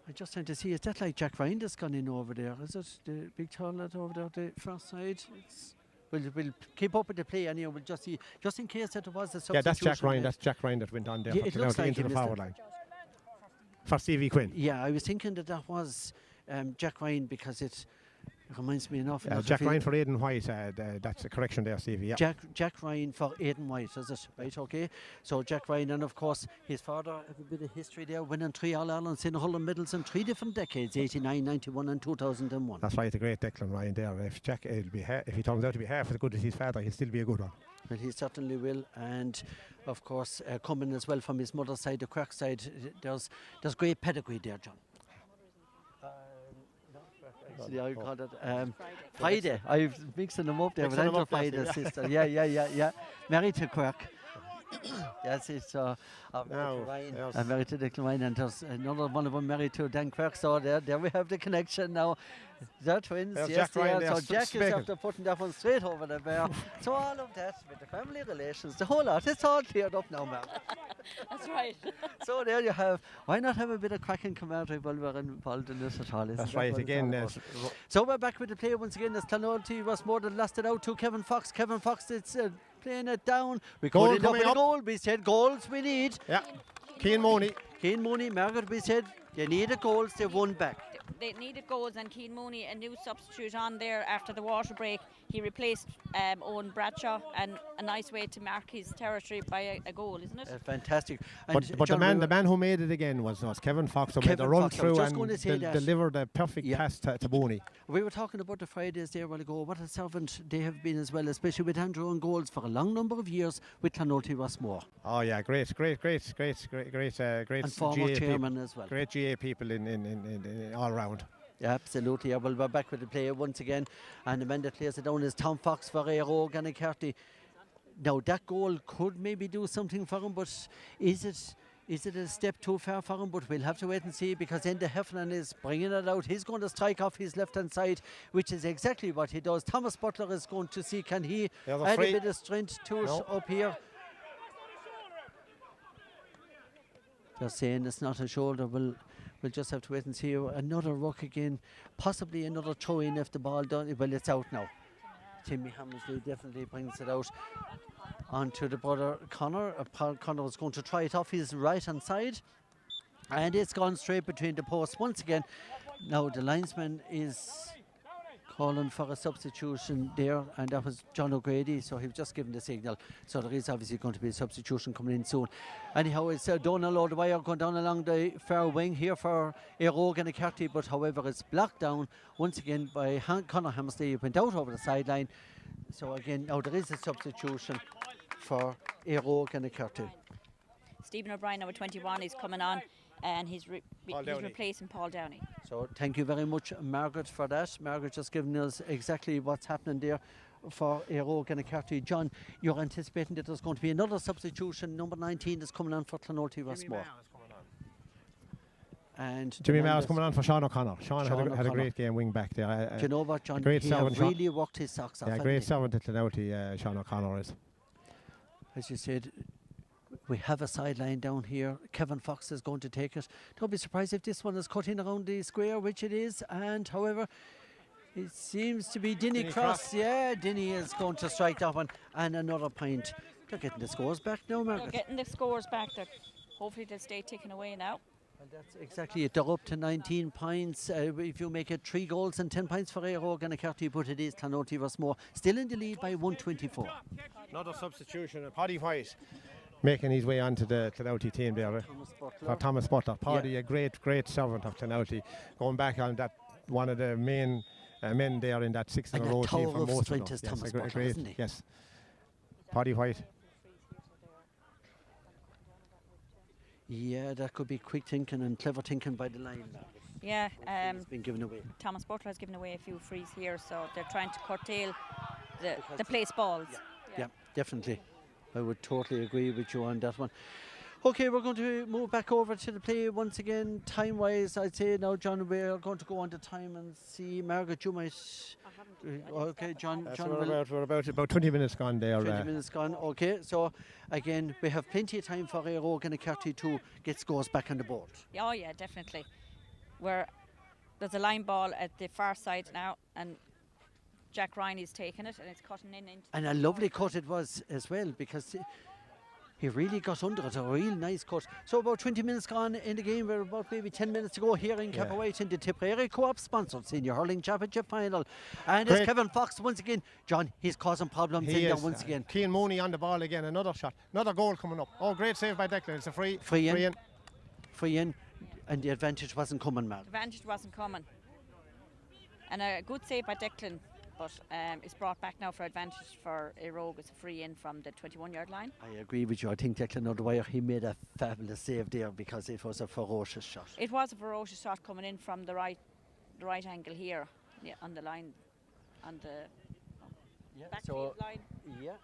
A: I just trying to see, is that like Jack Ryan that's gone in over there? Is it the big toilet over there, the first side? We'll keep up with the play anyway. We'll just see, just in case that there was a substitution.
B: Yeah, that's Jack Ryan. That's Jack Ryan that went on there
A: Yeah,
B: for
A: it looks
B: Clonoulty
A: like
B: into
A: him,
B: the
A: isn't
B: forward
A: it?
B: line. For Stevie Quinn.
A: Yeah, I was thinking that was Jack Ryan because it reminds me enough.
B: Jack Ryan for Aidan White. That's a correction there, Stevie. Yeah.
A: Jack Ryan for Aidan White, is it? Right, okay. So Jack Ryan, and of course his father have a bit of history there, winning 3 All-Irelands in Hurling medals in 3 different decades, 89, 91 and 2001.
B: That's right, the great Declan Ryan there. If he turns out to be half as good as his father, he'll still be a good one.
A: Well, he certainly will, and of course coming as well from his mother's side, the Quirk side, there's great pedigree there, John. I call it Friday. I'm mixing them up there with Andrew Friday's sister. Yeah. Married to Quirk. Yes, it's Ryan. I'm married to Declan Ryan, and there's another one of them married to Dan Quirk. So there we have the connection now. They're twins.
B: There's
A: Yes,
B: Jack
A: they
B: Ryan
A: are.
B: there,
A: So Jack is
B: speaking.
A: after putting that one straight over the bar. So all of that with the family relations, the whole lot, it's all cleared up now, Mark.
C: That's right.
A: So there you have. Why not have a bit of cracking camaraderie while we're involved in this at all?
B: That's right again.
A: So we're back with the play once again. As Clonoulty Rossmore that lost it out to Kevin Fox. Kevin Fox, it's playing it down. We
B: Goal
A: could end up
B: coming
A: with a
B: up.
A: goal. We said goals we need.
B: Yeah. Keane Mooney.
A: Keane Mooney, Margaret, we said they needed goals. They won back.
C: They needed goals, and Keane Mooney, a new substitute on there after the water break. He replaced Owen Bradshaw, and a nice way to mark his territory by a goal, isn't it?
A: Fantastic.
B: But
A: John,
B: the man who made it again was Kevin Fox, who made
A: Kevin
B: the run
A: Fox, I was
B: through
A: just going to say
B: and
A: that.
B: delivered a perfect
A: Yeah.
B: pass to Mooney.
A: we were talking about the Fridays there a while ago. What a servant they have been as well, especially with Andrew on goals for a long number of years with Clonoulty Rossmore.
B: Oh yeah, great
A: And former
B: GA
A: chairman
B: people,
A: as well.
B: great GA people in all round.
A: Yeah, absolutely. Yeah, well, we're back with the play once again, and the man that plays it down is Tom Fox for Eire and Annacarty. Now that goal could maybe do something for him, but is it a step too far for him? But we'll have to wait and see, because then the Heffernan is bringing it out. He's going to strike off his left-hand side, which is exactly what he does. Thomas Butler is going to see, can he
B: There's a
A: add a
B: free.
A: bit of strength to
B: No.
A: it up here? They're saying it's not a shoulder. We'll just have to wait and see. Another ruck again, possibly another throw in if the ball done. Well, it's out now. Timmy Hammersley definitely brings it out onto the brother Connor. Connor was going to try it off his right hand side, and it's gone straight between the posts once again. Now the linesman is calling for a substitution there, and that was John O'Grady, so he was just given the signal. So there is obviously going to be a substitution coming in soon. Anyhow, it's Donohill O'Dwyer going down along the far wing here for Eire and Annacarty, but however it's blocked down once again by Conor Hammersley. He went out over the sideline. So again, now there is a substitution for Eire and Annacarty.
C: Stephen O'Brien, number 21, is coming on, and he's replacing Paul Downey.
A: So thank you very much, Margaret, for that. Margaret just giving us exactly what's happening there for Eire and Annacarty. John, you're anticipating that there's going to be another substitution. Number 19 is coming on for Clonoulty Rossmore. And
B: Jimmy Maher's coming on for Sean O'Connor. Sean had a
A: O'Connor.
B: great game wing back there.
A: Do you know what, John?
B: great
A: He
B: servant,
A: have really worked his socks off.
B: Yeah,
A: hasn't
B: great
A: he?
B: servant at Clonoulty, Sean O'Connor is.
A: As you said, we have a sideline down here. Kevin Fox is going to take it. Don't be surprised if this one is cut in around the square, which it is. And however, it seems to be Dinny Cross. Yeah, Dinny is going to strike that one. And another point. They're getting the scores back now,
C: They're
A: Margaret.
C: getting the scores back. Hopefully they'll stay ticking away now.
A: And that's exactly it. They're up to 19 points. If you make it 3 goals and 10 points for Eire, Annacarty, but it is Clonoulty Rossmore still in the lead by 124.
B: Another substitution, Paddy White making his way onto the Clonoulty team there. For Thomas Butler. Paddy, a great servant of Clonoulty, going back on that one of the main men there in that 6 in a row team for most of them.
A: Thomas Butler, isn't he?
B: Yes. Paddy White.
A: Yeah, that could be quick thinking and clever thinking by the line.
C: Yeah,
A: It's been given away.
C: Thomas Butler has given away a few frees here, so they're trying to curtail the place balls.
A: Yeah, definitely. I would totally agree with you on that one. Okay, we're going to move back over to the play once again. Time-wise, I'd say now, John, we're going to go on to time and see. Margaret, you might... Okay, John
B: We're about 20 minutes gone there.
A: 20 minutes gone, okay. So, again, we have plenty of time for Eire Annacarty to get scores back on the board.
C: Oh, yeah, definitely. There's a line ball at the far side now, and Jack Riney's taking it, and it's cutting in.
A: And a lovely cut it was as well, because he really got under it, a real nice cut. So about 20 minutes gone in the game, we're about maybe 10 minutes to go here in Cappawhite in the Tipperary Co-op sponsored Senior Hurling Championship Final. And it's Kevin Fox once again. John, he's causing problems in there once again.
B: Cian Mooney on the ball again, another shot, another goal coming up. Oh, great save by Declan, it's a free
A: in. And the advantage wasn't coming, Mal.
C: Advantage wasn't coming. And a good save by Declan. But it's brought back now for advantage for Eire. It's a free in from the 21-yard line.
A: I agree with you. I think Declan O'Dwyer, he made a fabulous save there because it was a ferocious shot.
C: It was a ferocious shot coming in from the right angle here, on the line, on the backfield line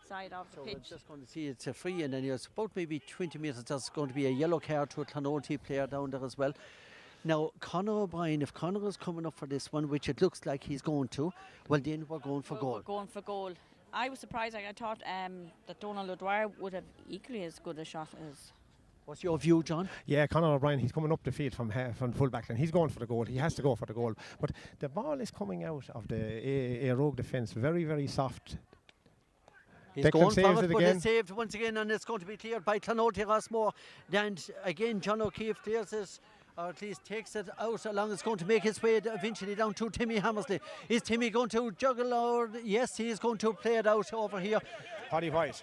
C: side of the pitch.
A: We're just going to see it's a free in, and it's about maybe 20 metres. There's going to be a yellow card to a Clonoulty player down there as well. Now, Conor O'Brien, if Conor is coming up for this one, which it looks like he's going to, well, then we're going for goal.
C: We're going for goal. I was surprised. I thought that Donald O'Dwyer would have equally as good a shot as...
A: What's your view, John?
B: Yeah, Conor O'Brien, he's coming up the field from full back line. He's going for the goal. He has to go for the goal. But the ball is coming out of the Eire defence very, very soft.
A: He's going for it, but it's saved once again, and it's going to be cleared by Clonoulty Rossmore. And again, John O'Keefe clears it, or at least takes it out along. It's going to make its way eventually down to Timmy Hammersley. Is Timmy going to juggle, or yes, he is going to play it out over here.
B: Paddy White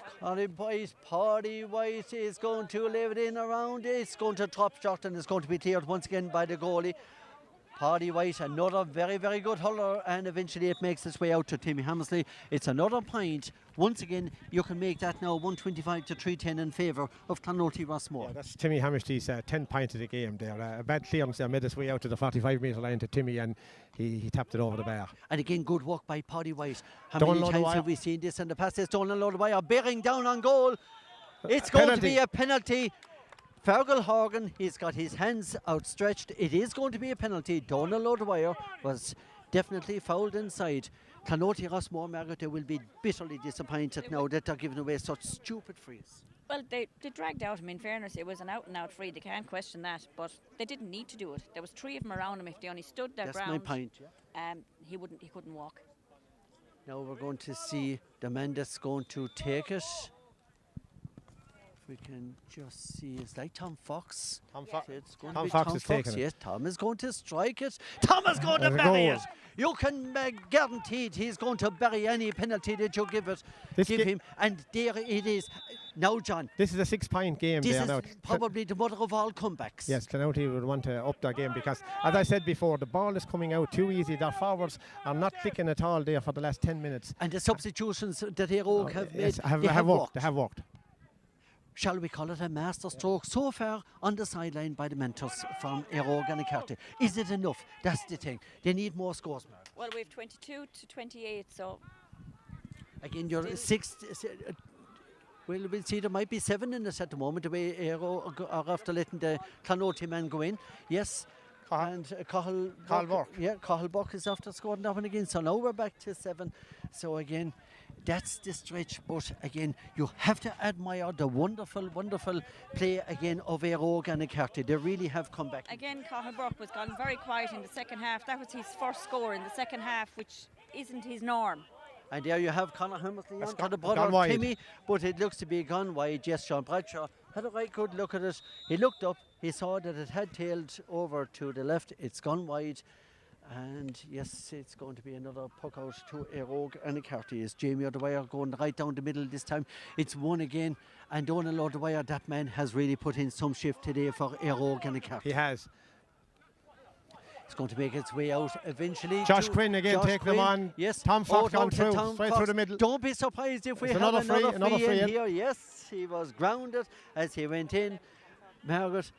A: is going to leave it in around. It's going to drop shot, and it's going to be cleared once again by the goalie. Paddy White, another very, very good hurler, and eventually it makes its way out to Timmy Hammersley. It's another point. Once again, you can make that now 125 to 310 in favour of Clonoulty Rossmore.
B: Yeah, that's Timmy Hammersley's 10 points of the game there. A bad clearance there, made his way out to the 45-metre line to Timmy, and he tapped it over the bar.
A: And again, good work by Paddy White. How many times have we seen this in the past? It's Donohill O'Dwyer bearing down on goal. It's going to be a penalty. Fergal Horgan, he's got his hands outstretched. It is going to be a penalty. Donohill O'Dwyer was definitely fouled inside. Clonoulty Rossmore, Margaret, they will be bitterly disappointed now that they're giving away such stupid frees.
C: Well, they dragged out him. In fairness, it was an out-and-out free. They can't question that, but they didn't need to do it. There was 3 of them around him. If they only stood their ground,
A: that's my point.
C: He couldn't walk.
A: Now we're going to see the man that's going to take it. We can just see, it's like Tom Fox.
B: Tom Fox
A: is taking it. Yes, Tom is going to strike it. Tom is going to bury it. You can guarantee he's going to bury any penalty that you give him. And there it is. Now, John.
B: This is a 6-point game.
A: This is probably the mother of all comebacks.
B: Yes, Clonoulty would want to up their game because, as I said before, the ball is coming out too easy. Their forwards are not clicking at all there for the last 10 minutes.
A: And the substitutions that Eire have made,
B: have worked. They have worked.
A: Shall we call it a master stroke so far on the sideline by the mentors from Eire Annacarty? Is it enough? That's the thing. They need more scores, Mark.
C: Well, we have 22 to 28, so...
A: Again, you're 6... Well, we'll see. There might be 7 in this at the moment, the way Eire are after letting the Clonoulty man go in. Yes. And Cathal Buck. Yeah, Cathal Buck is after scoring that one again. So now we're back to 7. So again... That's the stretch, but again, you have to admire the wonderful, wonderful play again of Eire Annacarty. They really have come back.
C: Again, Cathal Burke was gone very quiet in the second half. That was his first score in the second half, which isn't his norm.
A: And there you have Conor Hammersley
B: That's
A: on to
B: gone-
A: the
B: gone
A: brother
B: wide.
A: Timmy, but it looks to be gone wide. Yes, Sean Bradshaw had a right good look at it. He looked up, he saw that it had tailed over to the left. It's gone wide. And yes, it's going to be another puck out to Eire and Annacarty. Is Jamie O'Dwyer going right down the middle this time? It's one again. And Donohill O'Dwyer, that man has really put in some shift today for Eire and Annacarty.
B: He has.
A: It's going to make its way out eventually.
B: Josh
A: to
B: Quinn again,
A: Josh
B: take them
A: Quinn.
B: on.
A: Yes.
B: Tom Fox
A: down
B: gone
A: to
B: through,
A: Tom
B: straight
A: Fox.
B: through the middle.
A: Don't be surprised if we
B: It's
A: have
B: another free in.
A: here. Yes, he was grounded as he went in. Margaret,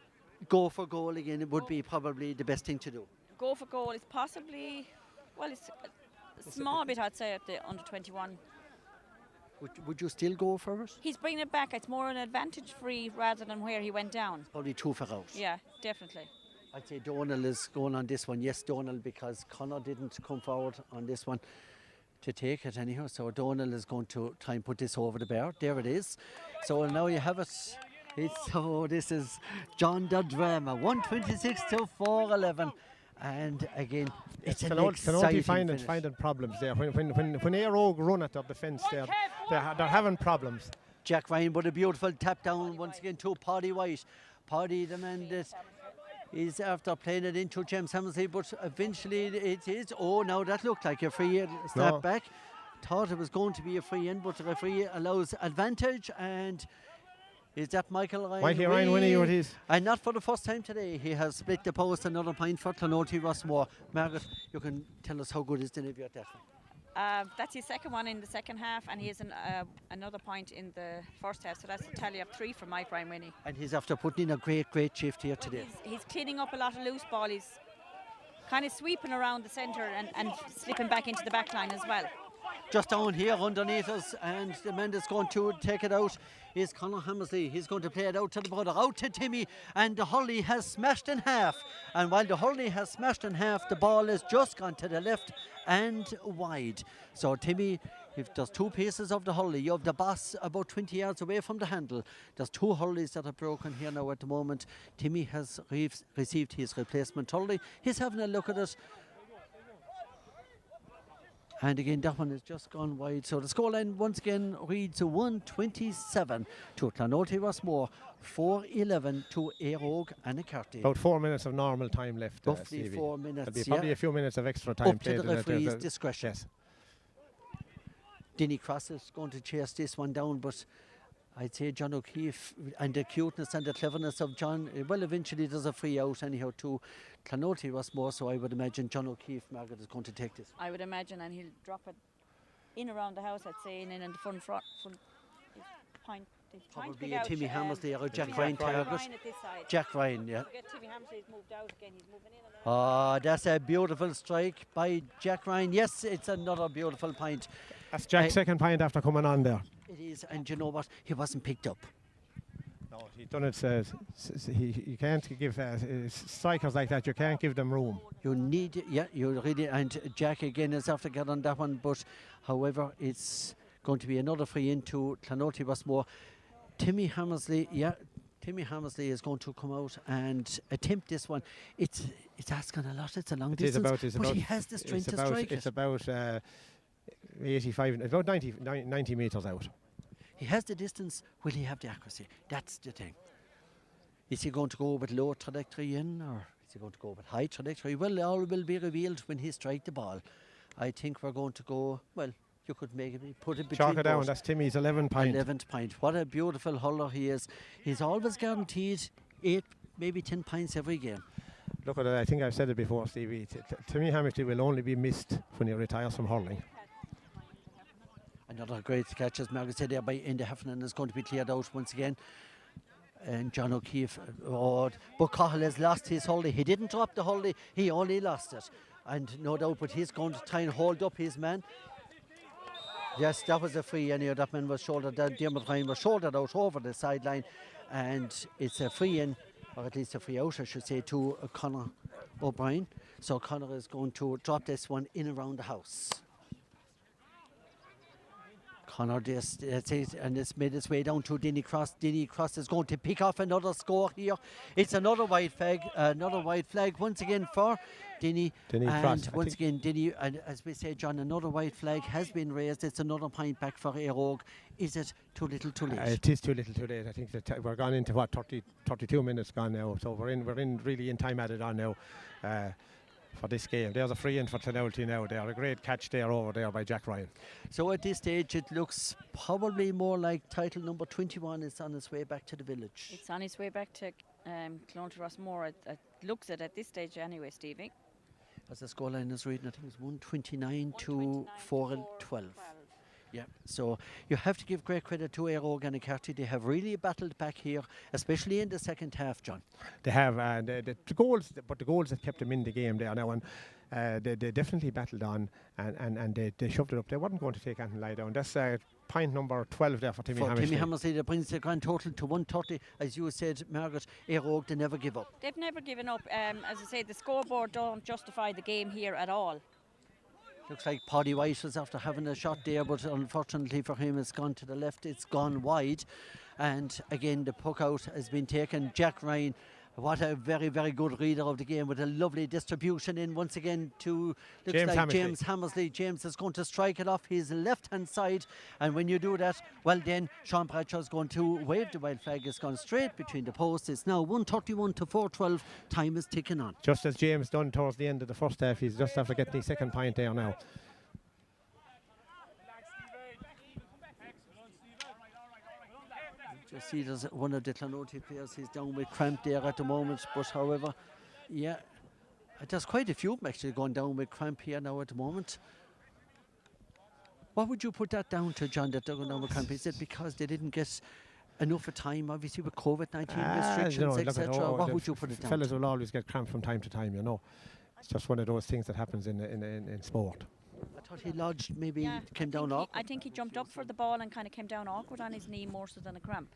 A: go for goal again. It would be probably the best thing to do.
C: Go for goal is possibly, well, it's a small bit, I'd say, at the under 21.
A: Would you still go for it?
C: He's bringing it back. It's more an advantage free rather than where he went down.
A: Probably 2 for out.
C: Yeah, definitely.
A: I'd say Donohill is going on this one. Yes, Donohill, because Conor didn't come forward on this one to take it anyhow. So Donohill is going to try and put this over the bar. There it is. So now you have it. This is John the Drama. 126 to 411. And again, it's an exciting finish.
B: finding problems there. When Eire run at the defence there, they're having problems.
A: Jack Ryan, but a beautiful tap down once again to Paddy White. Paddy, the man that is after playing it into James Hammersley, but eventually it is. Oh, now that looked like a free step back. Thought it was going to be a free in, but the referee allows advantage. And is that Michael Ryan?
B: Mikey Ryan winning what is.
A: And not for the first time today. He has split the post, another point for Clonoulty Rossmore. Margaret, you can tell us how good is Deli at that one?
C: That's his second one in the second half, and he has another point in the first half. So that's a tally of 3 for Mike Ryan Winnie.
A: And he's after putting in a great shift here today.
C: He's cleaning up a lot of loose ball. He's kind of sweeping around the centre and slipping back into the back line as well.
A: Just down here underneath us, and the man that's going to take it out is Conor Hammersley. He's going to play it out to the brother, out to Timmy, and the hurley has smashed in half. And while the hurley has smashed in half, the ball has just gone to the left and wide. So Timmy, if there's 2 pieces of the hurley, you have the boss about 20 yards away from the handle. There's 2 hurleys that are broken here now at the moment. Timmy has received his replacement hurley. He's having a look at it. And again, that one has just gone wide. So the scoreline once again reads 127 to Clonoulty Rossmore, 411 to Eire and Annacarty.
B: About 4 minutes of normal time left.
A: Roughly
B: Stevie.
A: 4 minutes.
B: There'll be probably a few minutes of extra time
A: Up
B: played.
A: to the referee's discretion.
B: Yes.
A: Denny Cross is going to chase this one down, but I'd say John O'Keefe and the cuteness and the cleverness of John, well, eventually there's a free out anyhow to Clonoulty Rossmore, so I would imagine John O'Keefe, Margaret, is going to take this.
C: I would imagine, and he'll drop it in around the house, I'd say, and in the front point.
A: Probably a Timmy Hammersley or a Jack Ryan target. Jack Ryan, yeah.
C: Timmy Hammersley's moved out again. He's moving in and
A: Oh,
C: out.
A: that's a beautiful strike by Jack Ryan. Yes, it's another beautiful point.
B: That's Jack's second point after coming on there.
A: It is, and you know what? He wasn't picked up.
B: No, he done it. You can't give strikers like that. You can't give them room.
A: You need, you really, and Jack again is after getting on that one, but however, it's going to be another free into Clonoulty Rossmore. Timmy Hammersley, Timmy Hammersley is going to come out and attempt this one. It's asking a lot. It's a long distance, but he has the strength to strike
B: It's
A: it.
B: about 85, about 90 metres out.
A: He has the distance. Will he have the accuracy? That's the thing. Is he going to go with low trajectory in, or is he going to go with high trajectory? Well, all will be revealed when he strikes the ball. I think we're going to go, well, you could put it between
B: Chalk it down.
A: both.
B: That's Timmy's 11th point.
A: 11th point. What a beautiful hurler he is. He's always guaranteed 8, maybe 10 points every game.
B: Look at it. I think I've said it before, Stevie. Timmy Hammersley will only be missed when he retires from hurling.
A: Another great catch, as Margaret said there, by Enda Heffernan is going to be cleared out once again. And John O'Keefe, but Cahill has lost his hurley. He didn't drop the hurley, he only lost it. And no doubt, but he's going to try and hold up his man. Yes, that was a free anyhow. That man was shouldered down. Dermot Ryan was shouldered out over the sideline. And it's a free in, or at least a free out, I should say, to Conor O'Brien. So Conor is going to drop this one in around the house. Connor, that's it, and it's made its way down to Denny Cross. Denny Cross is going to pick off another score here. It's another white flag once again for Denny.
B: Denny
A: And
B: Cross,
A: once again, Denny, and as we say, John, another white flag has been raised. It's another point back for Eire. Is it too little too late?
B: It is too little too late. I think that we're gone into 32 minutes gone now. So we're in really in time added on now. For this game. There's a free in for Clonoulty now. They are a great catch there over there by Jack Ryan.
A: So at this stage it looks probably more like title number 21 is on its way back to the village.
C: It's on its way back to Clonoulty Rossmore. It looks it at this stage anyway, Stevie.
A: As the scoreline is reading, I think it's 129 to 4-12. Yeah, so you have to give great credit to Eire Annacarty. They have really battled back here, especially in the second half, John.
B: They have, and the goals, but the goals that kept them in the game there now, and they definitely battled on, and they shoved it up. They weren't going to take anything lie down. That's point number 12 there for Timmy Hammersley.
A: Timmy Hammersley, that brings the grand total to 130. As you said, Margaret, Eire, they never give up.
C: They've never given up. As I say, the scoreboard don't justify the game here at all.
A: Looks like Paddy White was after having a shot there, but unfortunately for him it's gone to the left, it's gone wide. And again the puck out has been taken. Jack Ryan, what a very, very good reader of the game with a lovely distribution in once again to James Hammersley. James is going to strike it off his left hand side, and when you do that, well then Sean Bradshaw is going to wave the white flag. It's gone straight between the posts. It's now 131 to 412. Time is ticking on.
B: Just as James done towards the end of the first half. He's just after getting his second point there now.
A: Just see there's one of the Clonoulty players, he's down with cramp there at the moment, but however, yeah, there's quite a few of them actually going down with cramp here now at the moment. What would you put that down to, John, that they're going down with cramp? Is it because they didn't get enough of time, obviously with COVID-19 restrictions, etc.? What would you put it down
B: fellas
A: to?
B: will always get cramp from time to time, you know. It's just one of those things that happens in sport.
A: I thought he lodged, maybe came down awkward.
C: I think he jumped up for the ball and kind of came down awkward on his knee more so than a cramp.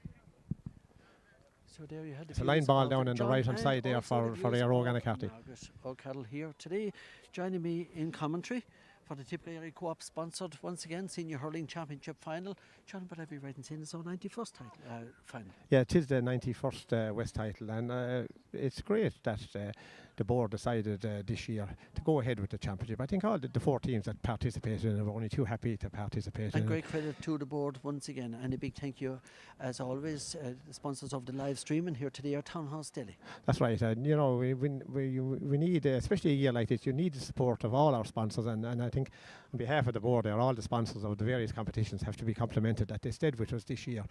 A: So there you had
B: it's a line ball down on the right hand side there for Eire Annacarty.
A: Margaret O'Connell here today, joining me in commentary for the Tipperary Co-op sponsored once again Senior Hurling Championship final. John, but I'd be right in saying it's our 91st title final.
B: Yeah, it is the 91st West title, and it's great that the board decided this year to go ahead with the championship. I think all the 4 teams that participated are only too happy to participate.
A: And great credit to the board once again, and a big thank you as always the sponsors of the live streaming here today are Townhouse Deli.
B: That's right, and you know we need, especially a year like this, you need the support of all our sponsors, and I think on behalf of the board there, all the sponsors of the various competitions have to be complimented that they stayed with us this year.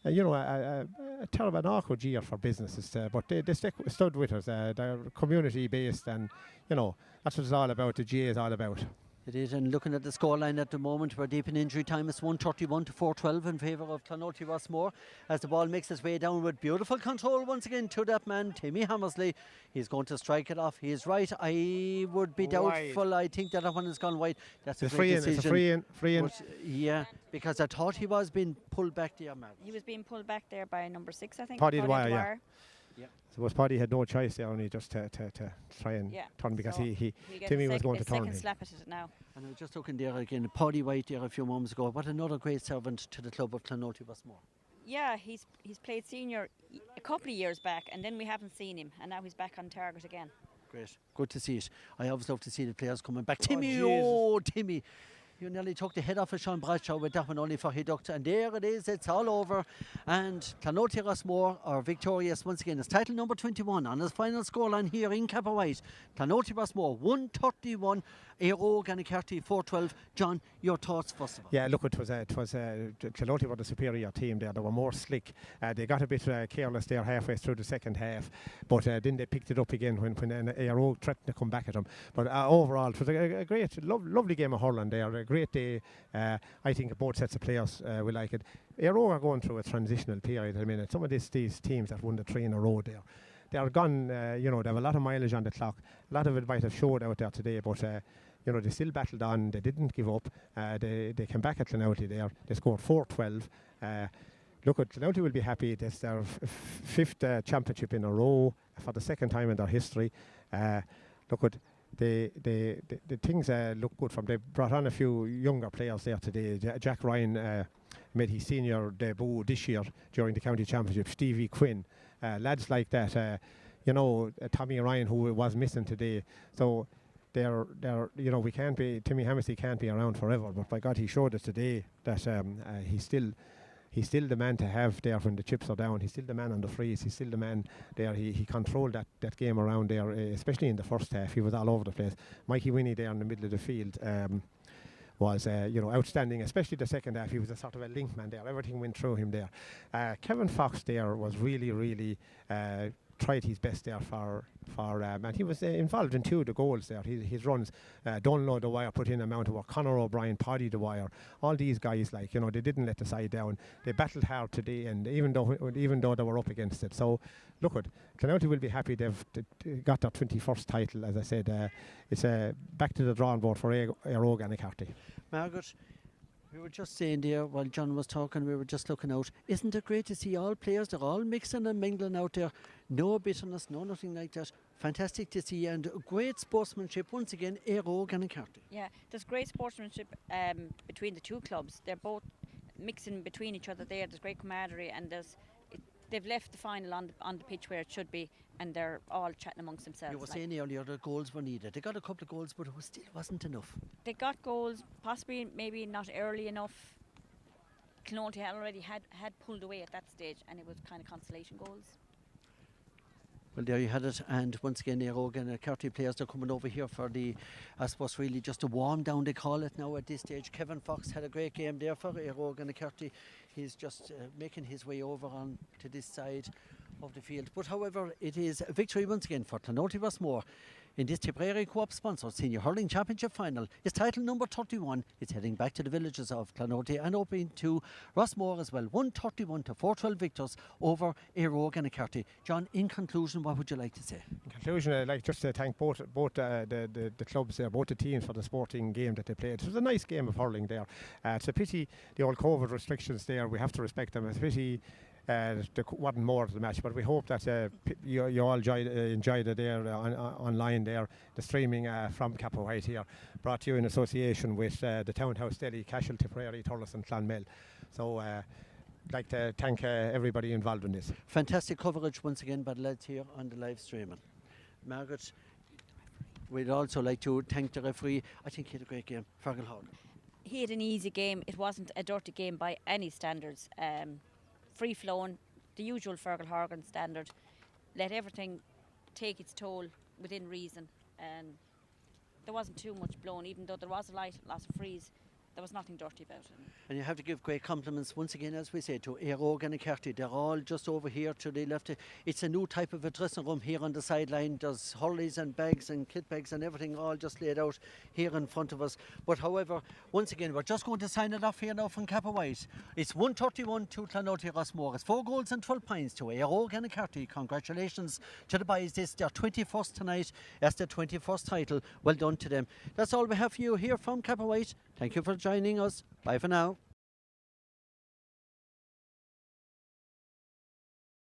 B: You know, a terrible, an awkward year for businesses, but they stood with us. They're community based, and you know that's what it's all about. The GA is all about.
A: It is, and looking at the scoreline at the moment, we're deep in injury time. It's 131 to 412 in favour of Clonoulty Rossmore as the ball makes its way down with beautiful control once again to that man, Timmy Hammersley. He's going to strike it off. He's right. I would be doubtful. I think that one has gone wide. That's a great decision. It's a free in. Yeah, because I thought he was being pulled back there, man.
C: He was being pulled back there by number 6, I think.
B: Paddy Dwyer, yeah.
A: Yeah.
B: So was Paddy had no choice there, only just to try and turn, because
C: so
B: Timmy was going to turn him.
C: Second slap at it now.
A: And I was just looking there again, Paddy White there a few moments ago. What another great servant to the club of Clonoulty Rossmore.
C: Yeah, he's played senior a couple of years back, and then we haven't seen him, and now he's back on target again.
A: Great, good to see it. I always love to see the players coming back. Timmy, Timmy. You nearly took the head off of Sean Bradshaw with that one, only for he ducked. And there it is, it's all over. And Clonoulty Rossmore are victorious once again. It's title number 21 on his final scoreline here in Cappa White. Clonoulty Rossmore 131, Eire Annacarty 412. John, your thoughts first of all?
B: Yeah, look, it was Clonoulty were the superior team there. They were more slick. They got a bit careless there halfway through the second half, but then they picked it up again when Eire threatened to come back at them. But overall, it was a great, lovely game of hurling there. A great day. I think both sets of players will like it. Eire are going through a transitional period at the minute. Some of these teams that won the 3 in a row there, they are gone. You know, they have a lot of mileage on the clock. A lot of it might have showed out there today, but you know, they still battled on. They didn't give up. They came back at Clonoulty there. They scored 4-12. Look, Clonoulty will be happy. That's their 5th championship in a row for the second time in their history. Look, the things look good from. They brought on a few younger players there today. Jack Ryan made his senior debut this year during the county championship. Stevie Quinn, lads like that. Tommy Ryan, who was missing today. So they're we can't be, Timmy Hammersley can't be around forever. But by God, he showed us today that he's still the man to have there when the chips are down. He's still the man on the freeze. He's still the man there. He controlled that game around there, especially in the first half. He was all over the place. Mikey Winnie there in the middle of the field was outstanding, especially the second half. He was a sort of a link man there. Everything went through him there. Kevin Fox there was really tried his best there and he was involved in 2 of the goals there. His runs, Donohill the wire, put in a amount of work. Conor O'Brien, Paddy the wire. All these guys, they didn't let the side down. They battled hard today, and even though they were up against it. So look, Clonoulty will be happy they've got their 21st title. As I said, it's back to the drawing board for Eire Annacarty.
A: Margaret, we were just saying there while John was talking, we were just looking out. Isn't it great to see all players? They're all mixing and mingling out there. No bitterness, no nothing like that. Fantastic to see, and great sportsmanship once again, Eire Annacarty.
C: Yeah, there's great sportsmanship between the 2 clubs. They're both mixing between each other there. There's great camaraderie, and they've left the final on the pitch where it should be, and they're all chatting amongst themselves.
A: You were saying earlier that goals were needed. They got a couple of goals, but it still wasn't enough.
C: They got goals, possibly maybe not early enough. Clonoulty had already had pulled away at that stage, and it was kind of consolation goals.
A: Well, there you had it, and once again, Eire Annacarty players are coming over here for I suppose really just a warm down, they call it now at this stage. Kevin Fox had a great game there for Eire Annacarty. He's just making his way over on to this side of the field. But however, it is a victory once again for Clonoulty Rossmore in this Tipperary Co-op sponsored Senior Hurling Championship final. It's title number 31. It's heading back to the villages of Clonoulty and opening to Rossmore as well. 131 to 412 victors over Eire Annacarty. John, in conclusion, what would you like to say?
B: In conclusion, I'd like just to thank both the clubs there, both the teams for the sporting game that they played. It was a nice game of hurling there. It's a pity the old COVID restrictions there. We have to respect them. It's a pity there wasn't more to the match, but we hope that you all enjoyed it there online there. The streaming from Capua White here, brought to you in association with the Townhouse Deli, Cashel, Tipperary, Thurles and Clonmel. So I'd like to thank everybody involved in this.
A: Fantastic coverage once again by the lads here on the live streaming. Margaret, we'd also like to thank the referee. I think he had a great game, Fergal Hall.
C: He had an easy game. It wasn't a dirty game by any standards. Free flowing, the usual Fergal Horgan standard. Let everything take its toll within reason, and there wasn't too much blown, even though there was a lot of freeze. There was nothing dirty about it.
A: And you have to give great compliments once again, as we say, to Eire Annacarty. They're all just over here to the left. It's a new type of a dressing room here on the sideline. There's hurleys and bags and kit bags and everything all just laid out here in front of us. But however, once again, we're just going to sign it off here now from Capua White. It's 131 to Clonoulty Rossmore. It's 4 goals and 12 points to Eire Annacarty. Congratulations to the boys. This is their 21st tonight. That's their 21st title. Well done to them. That's all we have for you here from Capua White. Thank you for joining us. Bye for now.